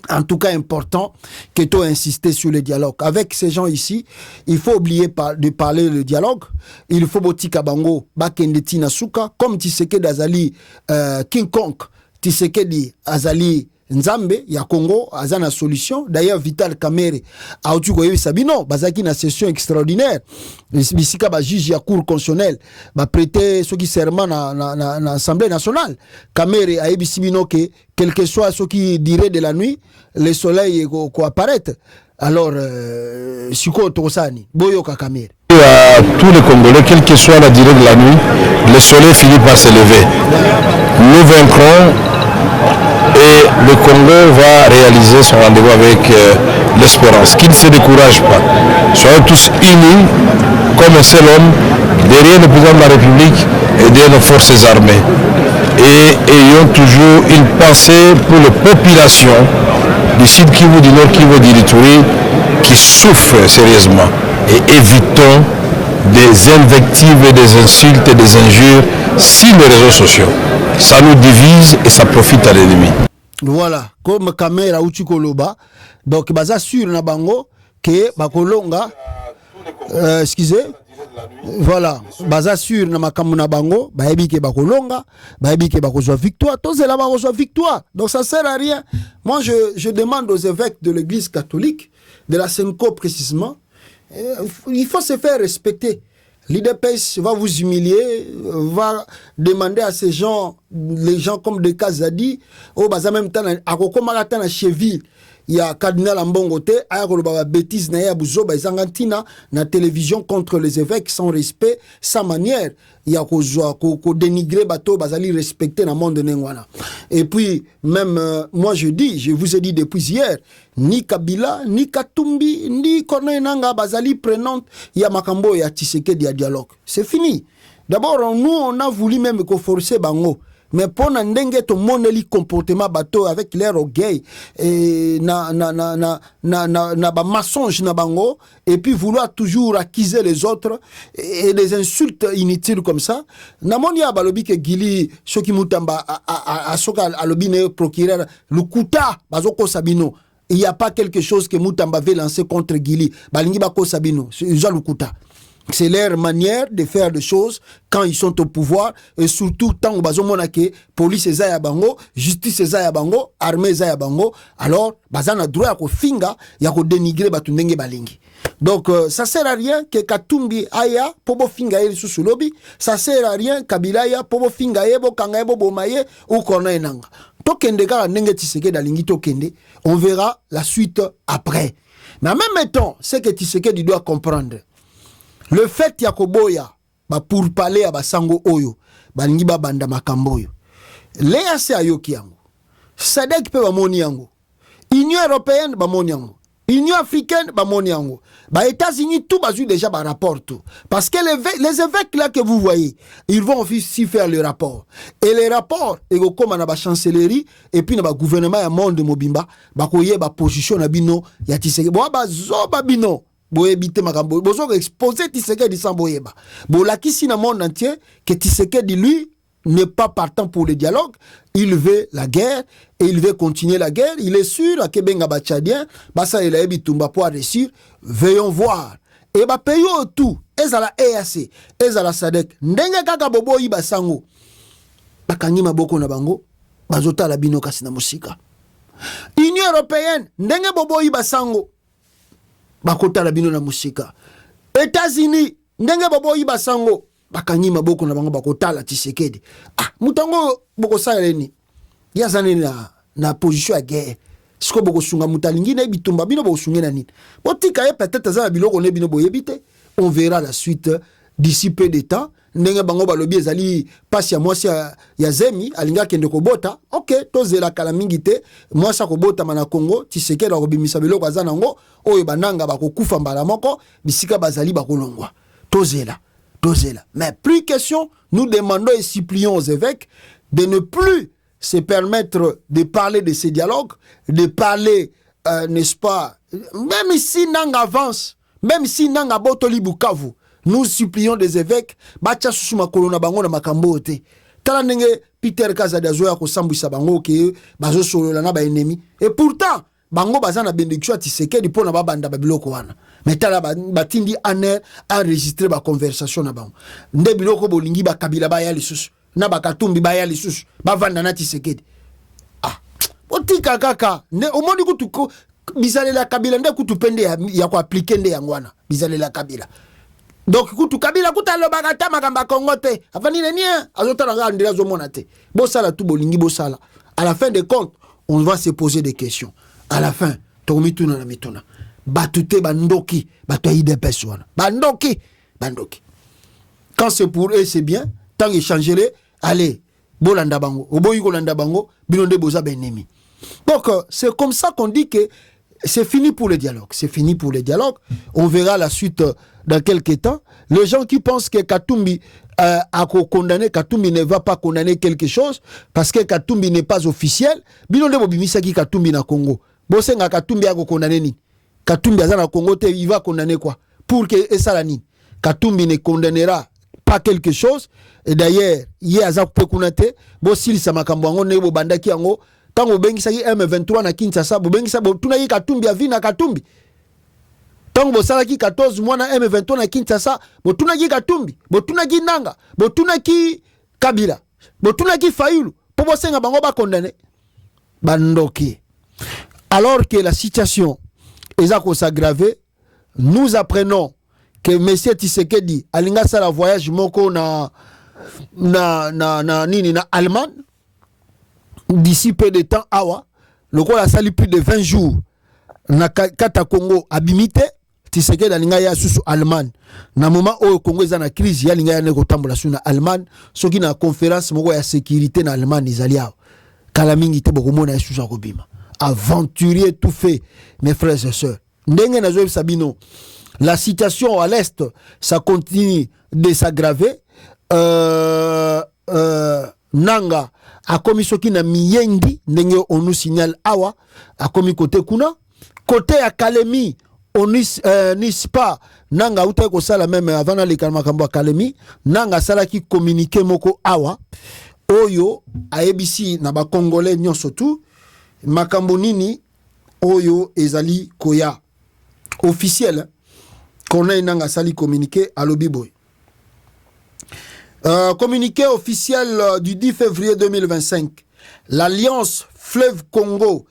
[SPEAKER 2] en tout cas important, que tu insister sur le dialogue. Avec ces gens ici, il faut oublier de parler le dialogue. Il faut Botika Bango, Bakendeti Nasuka, comme Tshisekedi Azali King Kong. Tshisekedi Azali Nzambe ya Congo azana solution. D'ailleurs Vital Kamerhe autu koyebi sabino bazaki na session extraordinaire bisika ba juge ya cour constitutionnelle ba prêter ceux qui serment na assemblée nationale. Kamerhe ayebi sibino que quel que soit ce qui dirait de la nuit le soleil ko apparaître. Alors siko tosani boyoka Kamerhe.
[SPEAKER 10] À tous les Congolais, quelle que soit la durée de la nuit, le soleil finit par se lever. Nous vaincrons et le Congo va réaliser son rendez-vous avec l'espérance. Qu'il ne se décourage pas. Soyons tous unis comme un seul homme derrière le président de la République et derrière nos forces armées. Et ayons toujours une pensée pour les populations du Sud Kivu, du Nord Kivu, du Ituri qui souffrent sérieusement. Et évitons des invectives, des insultes et des injures sur les réseaux sociaux. Ça nous divise et ça profite à l'ennemi.
[SPEAKER 2] Voilà, comme caméra ou Koloba, donc baza sur na bango que bakolonga excusez. Voilà, baza sur na makamu na bango, baebi ke bakolonga, baebi ke bakozwa victoire, tozela bakozwa victoire. Donc ça sert à rien. Moi je demande aux évêques de l'église catholique, de la Senko précisément, il faut se faire respecter. L'IDPS va vous humilier, va demander à ces gens, les gens comme de Kazadi, au bas en même temps, à Kokomarata na Cheville, il y a Cardinal Ambongote, à Yagoloba bêtise na Yabuzo, Bazangantina, na télévision contre les évêques sans respect, sans manière. Il y a ko dénigrer bateau, bazali respecter dans le monde de Nengwana. Et puis, même, moi je vous ai dit depuis hier, ni Kabila, ni Katumbi, ni Corneille Nanga, bazali prenante, il y a Makambo et Tshisekedi ya dialogue. C'est fini. D'abord, nous, on a voulu même forcer Bango. Mais pour n'endenge to moneli comportement bateau avec l'air gay et na ba mensonge na bango et puis vouloir toujours accuser les autres et des insultes inutiles comme ça. Na moni ya balobi ke Gili soki mutamba a soka alobi ne procureur lukuta bazoko sabino. Il y a pas quelque chose que Mutamba veut lancer contre Gili. Balingi bako sabino, c'est lukuta. C'est leur manière de faire des choses quand ils sont au pouvoir et surtout tant que bazomona ke police eza ya bango, justice eza ya bango, armée eza ya bango, alors bazana droit ko finga ya ko dénigrer batu ndenge balingi. Donc ça sert à rien que Katumbi aya pobo finga ye sous lobby, ça sert à rien Kabila ya pobo finga ye bo kanga ye bo bomaye ou Corneille Nanga. Tokende kala ndenge Tshisekedi dalingi tokende, on verra la suite après. Mais en même temps, c'est que Tshisekedi doit comprendre. Le fait yakoboya ba pour parler à basango oyo balingi ba banda makambo oyo leya se ayoki yango sadek pe ba moni yango Union européenne ba moni yango Union africaine ba moni yango ba États-Unis tout bazu déjà ba rapport tout parce que les évêques là que vous voyez ils vont aussi faire le rapport et les rapports et comme na ba chancellerie et puis na ba gouvernement ya monde mobimba ba koye ba position na bino ya Tshisekedi bo ba zo ba bino boyebite makambo bozo exposer Tshisekedi sans boyeba bolakisi na monde entier que Tshisekedi lui n'est pas partant pour le dialogue, il veut la guerre et il veut continuer la guerre, il est sûr à Kebenga ba Tchadien basa il a bitumba pour réussir, veillons voir et ba payo tout ezala EAC ezala SADC ndenge kaka bobo yiba sango bakangi maboko na bango bazota la bino kasi na musika Union européenne ndenge bobo yiba sango bakota la bino na musika. États-Unis ndenge baboyi basango bakangi maboko na bango bakota la Tshisekedi. Ah, mutango boko saleni. Yazane na position ya guerre. Siko boko sunga mutalingi na bitumba bino boko sunga na nini. Botika ye peut-être za biloko ne bino boyebite. On verra la suite d'ici peu de temps. Ndenge bango balobi ezali pasi ya mwasi ya Zemi alinga kende kobota. OK, tozela kala mingi te. Mwasi kobota mana Congo, Tshisekedi akobimisa biloko azana ngo oyo bananga bakokufa mbala moko, bisika bazali bakolongwa. Tozela. Mais plus question, nous demandons et supplions aux évêques de ne plus se permettre de parler de ces dialogues, de parler, n'est-ce pas, même si Nanga avance, même si Nanga Botoli Bukavu, nous supplions des évêques, Bacha Susuma Kolona Bango na Makambote. Tala nenge Peter Kazadazoya ko sambwisa bango ke bazo solo na ba ennemi. Et pourtant, bango bazana benediction à Tshisekedi pona ba banda babiloko wana. Mais tala batindi aner enregistrer ba conversation na bango. Nde biloko bolingi ba kabila ba ya lisusu. Na ba katumbi ba ya lisusu. Ba vanda na Tshisekedi. Ah. Otika kaka. Ne omoni kutuko bizale la kabila nde kutupende ya ko appliquer nde yangwana. Bizale la kabila. Donc kutu kabila kutalo bagata makamba kongote. Afani ne nia azota nga andira zo monate. Bo sala tu bolingi bo sala. À la fin des comptes, on va se poser des questions. À la fin, tomituna na mituna. Batute bandoki, batoyi de personnes. Bandoki. Quand c'est pour eux, c'est bien. Tant qu'ils changeraient, allez, bolanda bango, oboyi kolanda bango, binonde boza benemi. Donc c'est comme ça qu'on dit que c'est fini pour le dialogue. C'est fini pour le dialogue. On verra la suite dans quelques temps. Les gens qui pensent que Katumbi a condamné, Katumbi ne va pas condamner quelque chose parce que Katumbi n'est pas officiel. Binonde bobimisa ki Katumbi na Congo. Bosenga Katumbi a condamné ni. Katumbi a na Congo te, il va condamner quoi? Pour que Esalani. Katumbi ne condamnera pas quelque chose. Et d'ailleurs, hier a zakpe kunate, bo sili sa makambo ngo ne bo bandaki ngo. Tango bengisa ki M23 na Kinshasa, bo bengisa bo tuna yi Katumbi avi na Katumbi. Tango bo sala ki 14 mois na M23 na Kinshasa, bo tuna ki Katumbi, bo tuna ki Nanga, bo tuna ki Kabila, bo tuna ki Fayulu, po bo senga bango ba condamné. Bandoki. Alors que la situation est s'aggraver, nous apprenons que M. Tshisekedi alinga sala voyage moko na Allemagne. D'ici peu de temps, awa, le quoi a sali plus de 20 jours, na kata Congo abimité, Tshisekedi alinga ya susu Allemagne. Na moment où Congo est en crise, ya linga ya neko tambola su na Allemagne, so ki na conférence moko ya sécurité na Allemagne izaliao. Kalamingi te boko mona ya susu akobima. Aventurier tout fait, mes frères et sœurs. Ndenge na zoe sabino, la situation à l'est, ça continue de s'aggraver. Nanga a commis soki na miyendi ndenge on nous signale awa a commis côté kuna côté à Kalemi on nispa nanga uta ko sala même avant na le kalmakambo à Kalemi nanga sala ki communiquer moko awa oyo a ABC na ba congolais nyonso tout makambo nini oyo ezali koya officiel qu'on a nanga sali communiquer à Lobiboy. Communiqué officiel du 10 février 2025, l'Alliance Fleuve Congo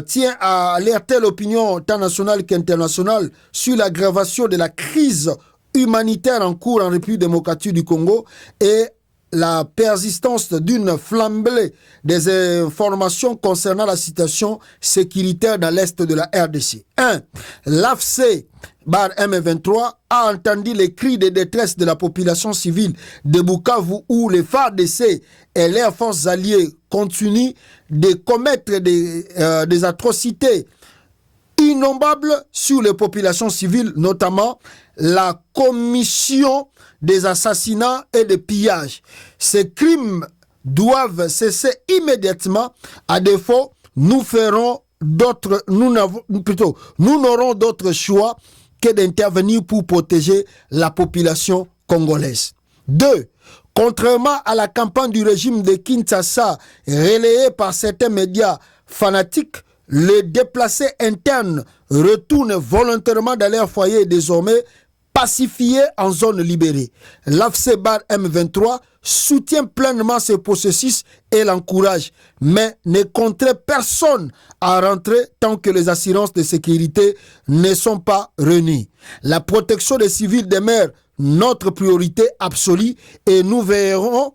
[SPEAKER 2] tient à alerter l'opinion tant nationale qu'internationale sur l'aggravation de la crise humanitaire en cours en République démocratique du Congo et la persistance d'une flambée des informations concernant la situation sécuritaire dans l'est de la RDC. 1. L'AFC Bar M23 a entendu les cris de détresse de la population civile de Bukavu où les FARDC et leurs forces alliées continuent de commettre des atrocités innombrables sur les populations civiles, notamment la commission des assassinats et des pillages. Ces crimes doivent cesser immédiatement. À défaut, nous n'aurons d'autre choix que d'intervenir pour protéger la population congolaise. 2. Contrairement à la campagne du régime de Kinshasa relayée par certains médias fanatiques, les déplacés internes retournent volontairement dans leur foyer désormais pacifiés en zone libérée. L'AFC Bar M23 soutient pleinement ce processus et l'encourage, mais ne contraint personne à rentrer tant que les assurances de sécurité ne sont pas réunies. La protection des civils demeure notre priorité absolue et nous veillons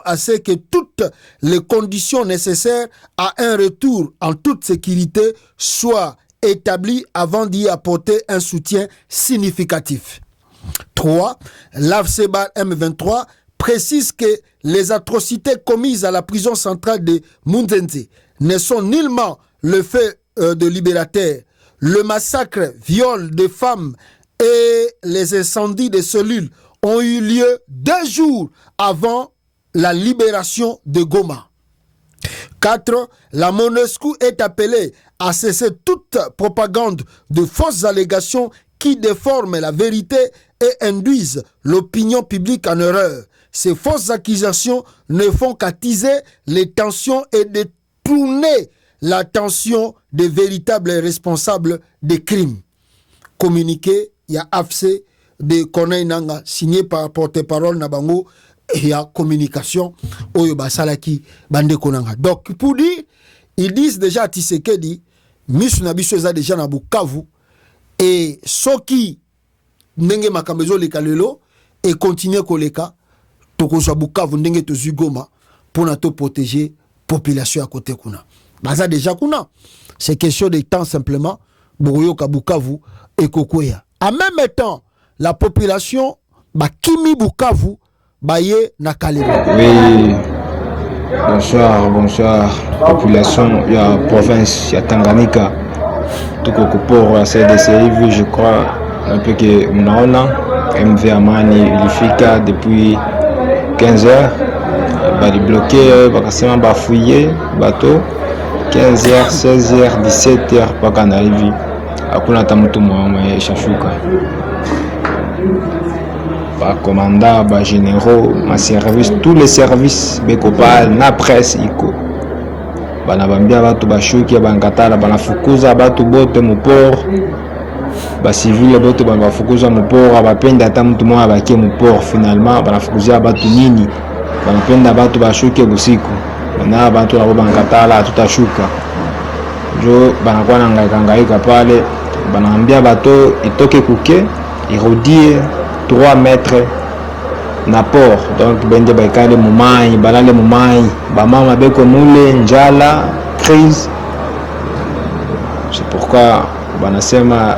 [SPEAKER 2] à ce que toutes les conditions nécessaires à un retour en toute sécurité soient établies avant d'y apporter un soutien significatif. 3. L'AFC Bar M23 précise que les atrocités commises à la prison centrale de Munzenze ne sont nullement le fait de libérateurs. Le massacre, viol de femmes et les incendies de cellules ont eu lieu 2 jours avant la libération de Goma. 4. La MONUSCO est appelée à cesser toute propagande de fausses allégations qui déforment la vérité et induisent l'opinion publique en erreur. Ces fausses accusations ne font qu'attiser les tensions et détourner l'attention des véritables responsables des crimes. Communiqué, il y a AFC de Corneille Nanga signé par porte-parole Nabango et il y a communication Oyo Basalaki Bande Konanga. Donc pour dire, ils disent déjà à Tshisekedi, Miss Nabiso est déjà na Bukavu et Soki Ndenge Makambezo le Kalelo et continue Koleka Tokozo Bukavu Ndenge Tozu Goma pour nous protéger population à côté kuna. Baza déjà kuna. C'est question de temps simplement Boroyo Kabukavu et Kokoya. En même temps, la population ba kimi Bukavu baye na Kalema.
[SPEAKER 17] Oui. Bonsoir, population, il y a province, il y a Tanganyika, tout pour la CDC, je crois, un peu que Mnaona, MV Amani, il fait depuis 15 heures, il est bloqué, il va fouiller, bateau, 15h, 16h, 17h, pas qu'on arrive, après on a tout le Chachuka. Ba commandant, ba généraux, ma service, tous les services, Bekopal, na presse, iko. Bana bambia batu bashuki, bankatala, bana fukuza batu bote muport. Ba civil bote bana fukuza muport, abapenda ata mtu mwa abakie muport finalement, bana fukuza batu nini. Bana penda batu bashuki busiku. Bana batu na bankatala tutashuka. Jo bana kwa nangaika pale, bana ambia bato itoke kuke, irodie 3 mètres n'apport donc bende baikale mumai balale mumai bamama beko mule njala crise. C'est pourquoi banasema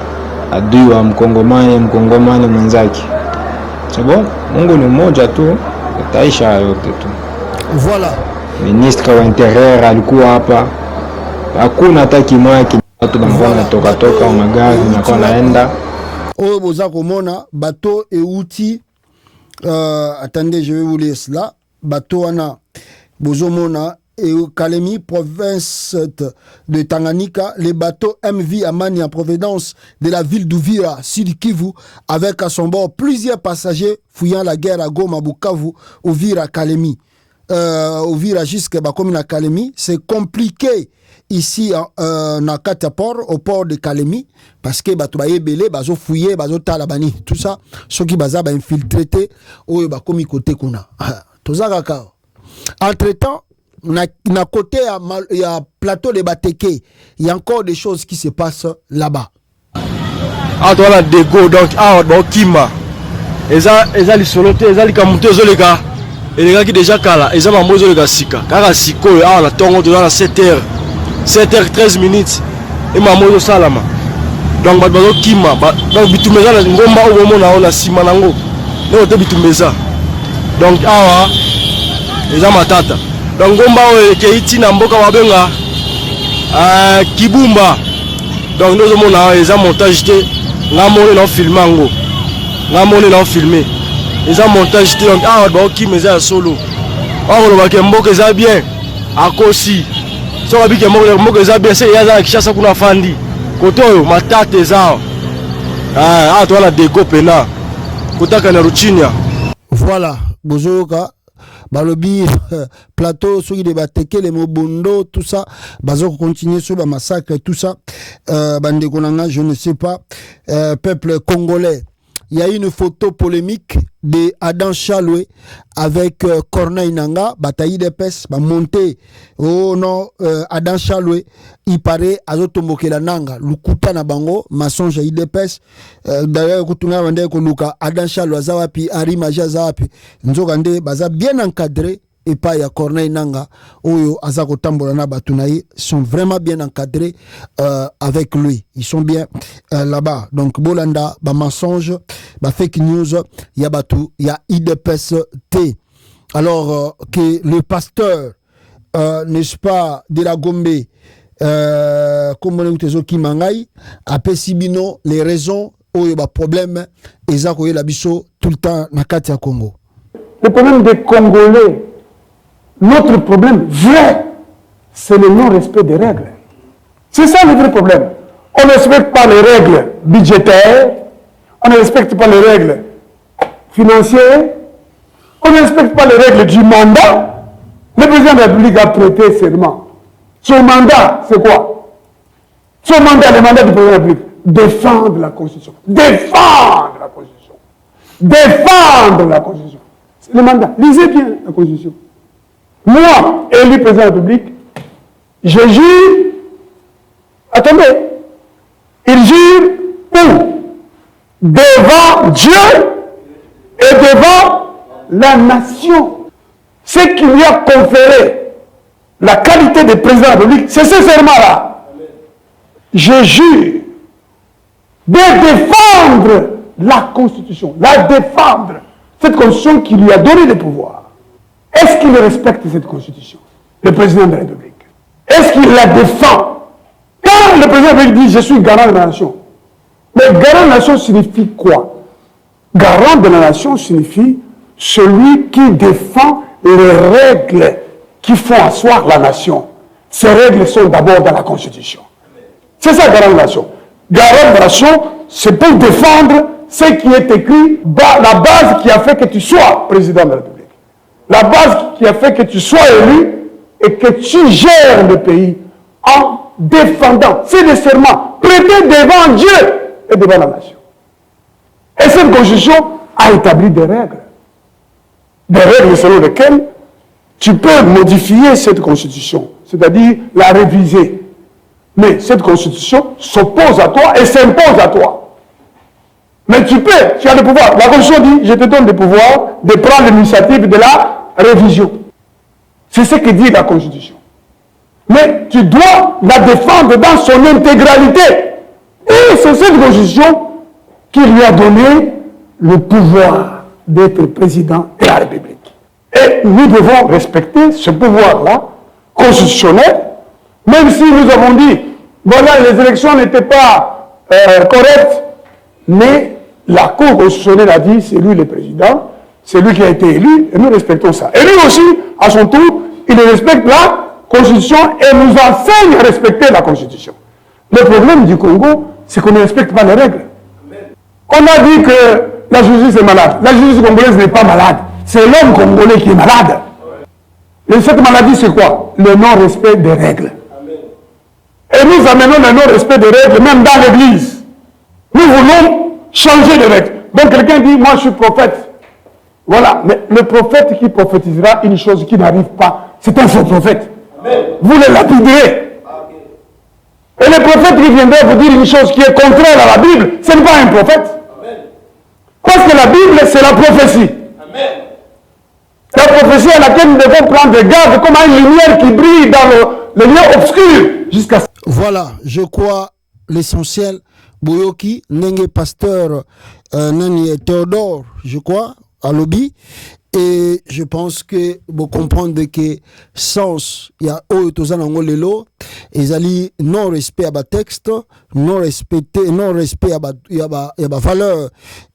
[SPEAKER 17] adui wa mkongomani mwenzake. C'est bon, Mungu ni mmoja tu, taisha yote tu.
[SPEAKER 2] Voilà.
[SPEAKER 17] Ministre wa intérieur alikuwa hapa, hakuna hata kimwaki watu bangona toka magari na kwa naenda.
[SPEAKER 2] Oh, boza komona bateau et outil attendez, je vais vous lire cela. Bateau ana bozo mona et Kalemi, province de Tanganyika, les bateaux MV Amani en provenance de la ville d'Uvira, Sud Kivu, avec à son bord plusieurs passagers fuyant la guerre à Goma, Bukavu, Uvira, Kalemi. Uvira jusqu'à Bakomina Kalemi, c'est compliqué ici na Kataport, au port de Kalemi, parce que bato baye belé, bazo fouillé, bazo talabani, tout ça, ceux qui baza ba infiltré, ou bakomi côté kuna. Tozaka ka. Entre-temps, na côté il y a plateau de Bateke, il y a encore des choses qui se passent là-bas.
[SPEAKER 18] Ah, toi la dégo, donc ah, bon Kima. Eza li solote, eza li kamuto zo les gars. Et les gars qui déjà kala, eza mamozo les gars sika. Kaka siko, ah la tongo dans la 7h. 7h13 minutes et mamozo salama. Donc bato Kima, donc bitumeza la ngomba o mona ona sima nango. Ne ote bitumeza. Donc awa eza matata. Donc ngomba o keiti na mboka wabenga Kibumba. Donc nous mona eza montage te ngamone na filmer ngo. Ngamone na filmer. Eza montage te donc awa ba Kimeza solo. Or lo ba mboka eza bien akosi. So abike moko eza bien c'est yaza kishasa kuna fandi. Koto yo matata eza. Ah toi la déco pena. Kotaka na ruchinya.
[SPEAKER 2] Voilà, bozoka balobi plateau soki de bateke les mobondo tout ça bazo continuer sur ba massacre tout ça bande konanga je ne sais pas peuple congolais. Il y a une photo polémique de Adam Chaloué avec Corneille Nanga, bataille de pes, monté. Oh non, Adam Chaloué, il paraît à la Nanga, Lukuta na bango, masonja idepes. D'ailleurs, kutunga wande ko luka Adam Chaloué zawapi, Ari Maja zawapi. Nzogande baza bien encadré. Et pas ya Corneille Nanga, Oyo Azako Tambolana Batunaï sont vraiment bien encadrés avec lui. Ils sont bien là-bas. Donc Bolanda, ba mensonge, ba fake news, ya Batu, ya IDPS T. Alors que le pasteur, n'est-ce pas, de la Gombe, comme on dit qui mangaï, a pesibino les raisons où il y a problème, et ça la biso tout le temps na Katia Congo.
[SPEAKER 19] Le problème des Congolais. Notre problème vrai, c'est le non-respect des règles. C'est ça le vrai problème. On ne respecte pas les règles budgétaires, on ne respecte pas les règles financières, on ne respecte pas les règles du mandat. Le président de la République a prêté serment. Son mandat, c'est quoi? Son mandat, le mandat du président de la République, défendre la Constitution. Défendre la Constitution. Défendre la Constitution. C'est le mandat. Lisez bien la Constitution. Moi, élu président de la République, je jure, attendez, il jure où? Devant Dieu et devant la nation. Ce qui lui a conféré la qualité de président de la République, c'est ce serment-là. Je jure de défendre la Constitution, la défendre, cette Constitution qui lui a donné le pouvoir. Est-ce qu'il respecte cette Constitution, le président de la République? Est-ce qu'il la défend? Quand le président de la République dit « je suis garant de la nation », mais garant de la nation signifie quoi? Garant de la nation signifie celui qui défend les règles qui font asseoir la nation. Ces règles sont d'abord dans la Constitution. C'est ça, garant de la nation. Garant de la nation, c'est pour défendre ce qui est écrit, la base qui a fait que tu sois président de la République. La base qui a fait que tu sois élu et que tu gères le pays en défendant. C'est le serment prêté devant Dieu et devant la nation. Et cette constitution a établi des règles. Des règles selon lesquelles tu peux modifier cette constitution, c'est-à-dire la réviser. Mais cette constitution s'oppose à toi et s'impose à toi. Mais tu as le pouvoir. La Constitution dit, je te donne le pouvoir de prendre l'initiative de la révision. C'est ce que dit la Constitution. Mais tu dois la défendre dans son intégralité. Et c'est cette Constitution qui lui a donné le pouvoir d'être président de la République. Et nous devons respecter ce pouvoir-là, constitutionnel, même si nous avons dit, voilà, les élections n'étaient pas correctes, mais la Cour constitutionnelle a dit, c'est lui le président, c'est lui qui a été élu, et nous respectons ça. Et lui aussi, à son tour, il respecte la Constitution et nous enseigne à respecter la Constitution. Le problème du Congo, c'est qu'on ne respecte pas les règles. On a dit que la justice est malade. La justice congolaise n'est pas malade. C'est l'homme congolais qui est malade. Et cette maladie, c'est quoi? Le non-respect des règles. Et nous amenons le non-respect des règles, même dans l'Église. Nous voulons changer de règles. Donc quelqu'un dit, moi je suis prophète. Voilà, mais le prophète qui prophétisera une chose qui n'arrive pas, c'est un faux prophète. Amen. Vous le lapiderez. Et le prophète qui viendra vous dire une chose qui est contraire à la Bible, ce n'est pas un prophète. Amen. Parce que la Bible, c'est la prophétie. Amen. La prophétie à laquelle nous devons prendre garde comme une lumière qui brille dans le lieu obscur jusqu'à...
[SPEAKER 2] Voilà, je crois l'essentiel. Boyoki, Nenge Pasteur, Nani Théodore, je crois, à lobby. Et je pense que vous comprenez que sens, il y a Oyotozan Angolelo, et ali non-respect à bas texte, non-respect à bas valeur,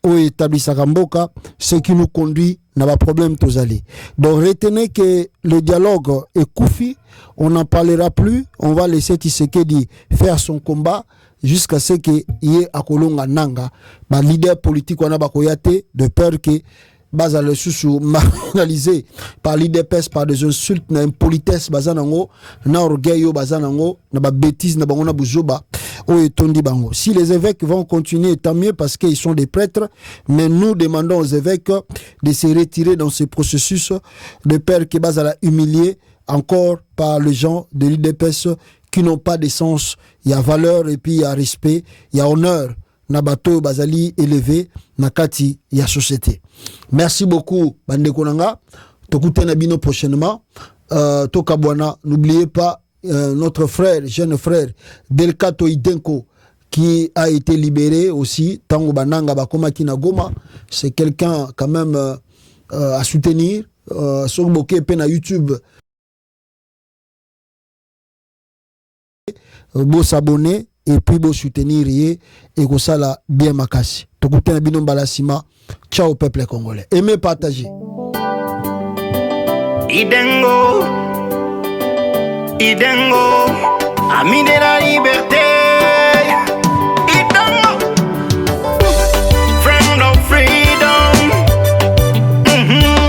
[SPEAKER 2] au établi Sakamboka, ce qui nous conduit n'a pas problème tozali. Donc retenez que le dialogue est koufi, on n'en parlera plus, on va laisser Tshisekedi faire son combat jusqu'à ce qu'il y ait à Kolonga Nanga, bah leader politique on a bakoyate de peur que baza le sous marginalisé par l'IDPS par des insultes na impolitesse baza nango na orgueil baza nango na ba bêtises na bango na buzoba o etondi bango. Si les évêques vont continuer, tant mieux parce qu'ils sont des prêtres, mais nous demandons aux évêques de se retirer dans ce processus de peur que baza la humilié encore par les gens de l'IDPS qui n'ont pas de sens. Il y a valeur et puis il y a respect, il y a honneur. Nabato bazali élevé nakati ya société. Merci beaucoup bandeko nanga. Tokute na bino prochainement. Tokabwana, n'oubliez pas notre frère, jeune frère Delkato Idenko qui a été libéré aussi. Tango bananga bakoma kinagoma, c'est quelqu'un quand même à soutenir. Sur Boké pena YouTube. Beau s'abonner et puis beau soutenir et que ça la bien makasi. Tokutena bino balasima. Ciao peuple congolais. Aimez partager.
[SPEAKER 1] Idengo, ami de la liberté. Idengo, friend of freedom.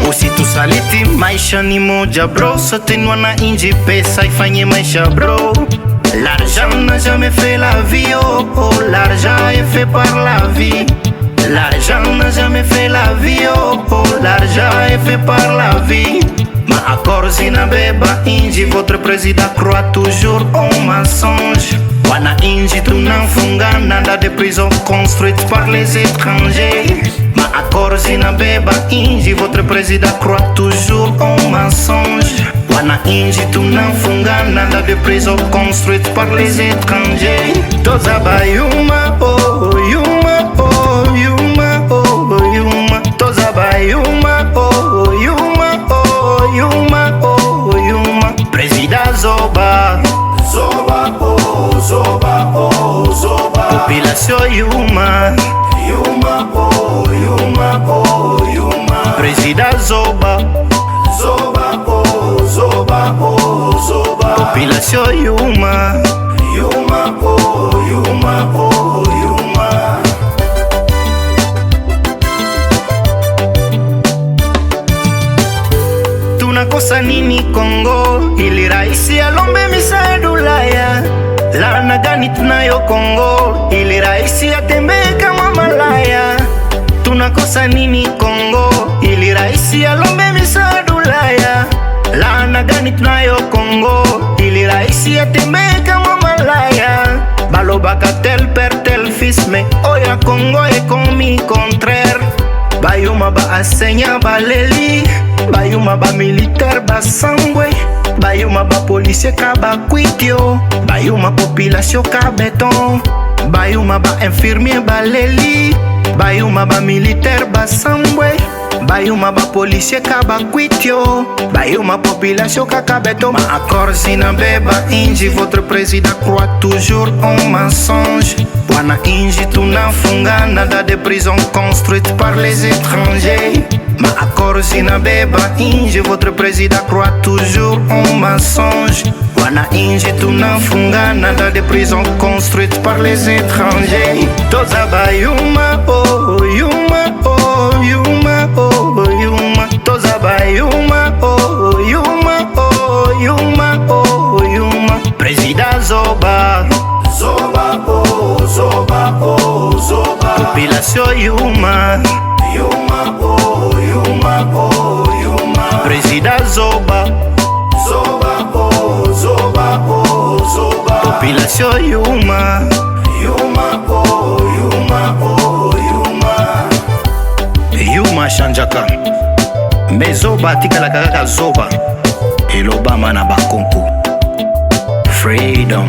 [SPEAKER 1] Usitu saliti maisha ni moja bro. Sote nwana inji pesa ifanye maisha bro. L'argent n'a jamais fait la vie, oh, oh, l'argent est fait par la vie. L'argent n'a jamais fait la vie, oh, oh, l'argent est fait par la vie. Ma accord zinabeba inji, votre président croit toujours au mensonge. Wana inji tunafunga nanda de prison construite par les étrangers. Ma accord zinabeba inji, votre président croit toujours au mensonge. Wana inji tunafunga nanda de prison construite par les étrangers. Toza ba yuma oh yuma oh yuma oh yuma. Toza ba yuma oh yuma oh yuma oh yuma. Président Zoba Zoba oh Zoba oh Zoba. Population yuma yuma oh yuma oh yuma. Président Zoba Zoba oh Zoba oh Zoba. Population yuma yuma oh yuma oh yuma. Tunakosa nini Kongo ili raisi alombe misaada Ulaya? Laana gani tunayo Kongo ili raisi atembee kama malaya? Tunakosa nini Kongo ili raisi alombe misaada Ulaya? Laana gani tunayo Kongo ili raisi atembee kama malaya? Balobaka tel père tel fils mais oya Kongo est commis contraire. Bayuma ba asenya baleli, bayuma ba militaire ba sangwe, bayuma ba policier ka ba kwitio, bayuma population ka béton, bayuma ba infirmier baleli, bayuma ba militaire ba sangwe, bayuma ba policier ka ba kwitio, bayuma population ka béton. Ma accord zinabeba inji, votre président croit toujours au mensonge. Wana inji tunafunga nada de prison construite par les étrangers. Ma accord zinabeba inji, votre président croit toujours au mensonge. Wana inji tunafunga nada de prison construite par les étrangers. Toza ba yuma oh yuma oh yuma oh yuma. Toza ba yuma oh yuma oh yuma oh yuma. Président Zoba Zoba oh Zoba oh Zoba. Population yuma yuma oh yuma oh yuma. Président Zoba Zoba oh Zoba oh Zoba. Population yuma yuma oh yuma oh yuma. Yuma shanjaka mais Zoba tikala kaka Zoba elobama na bakonko. Freedom.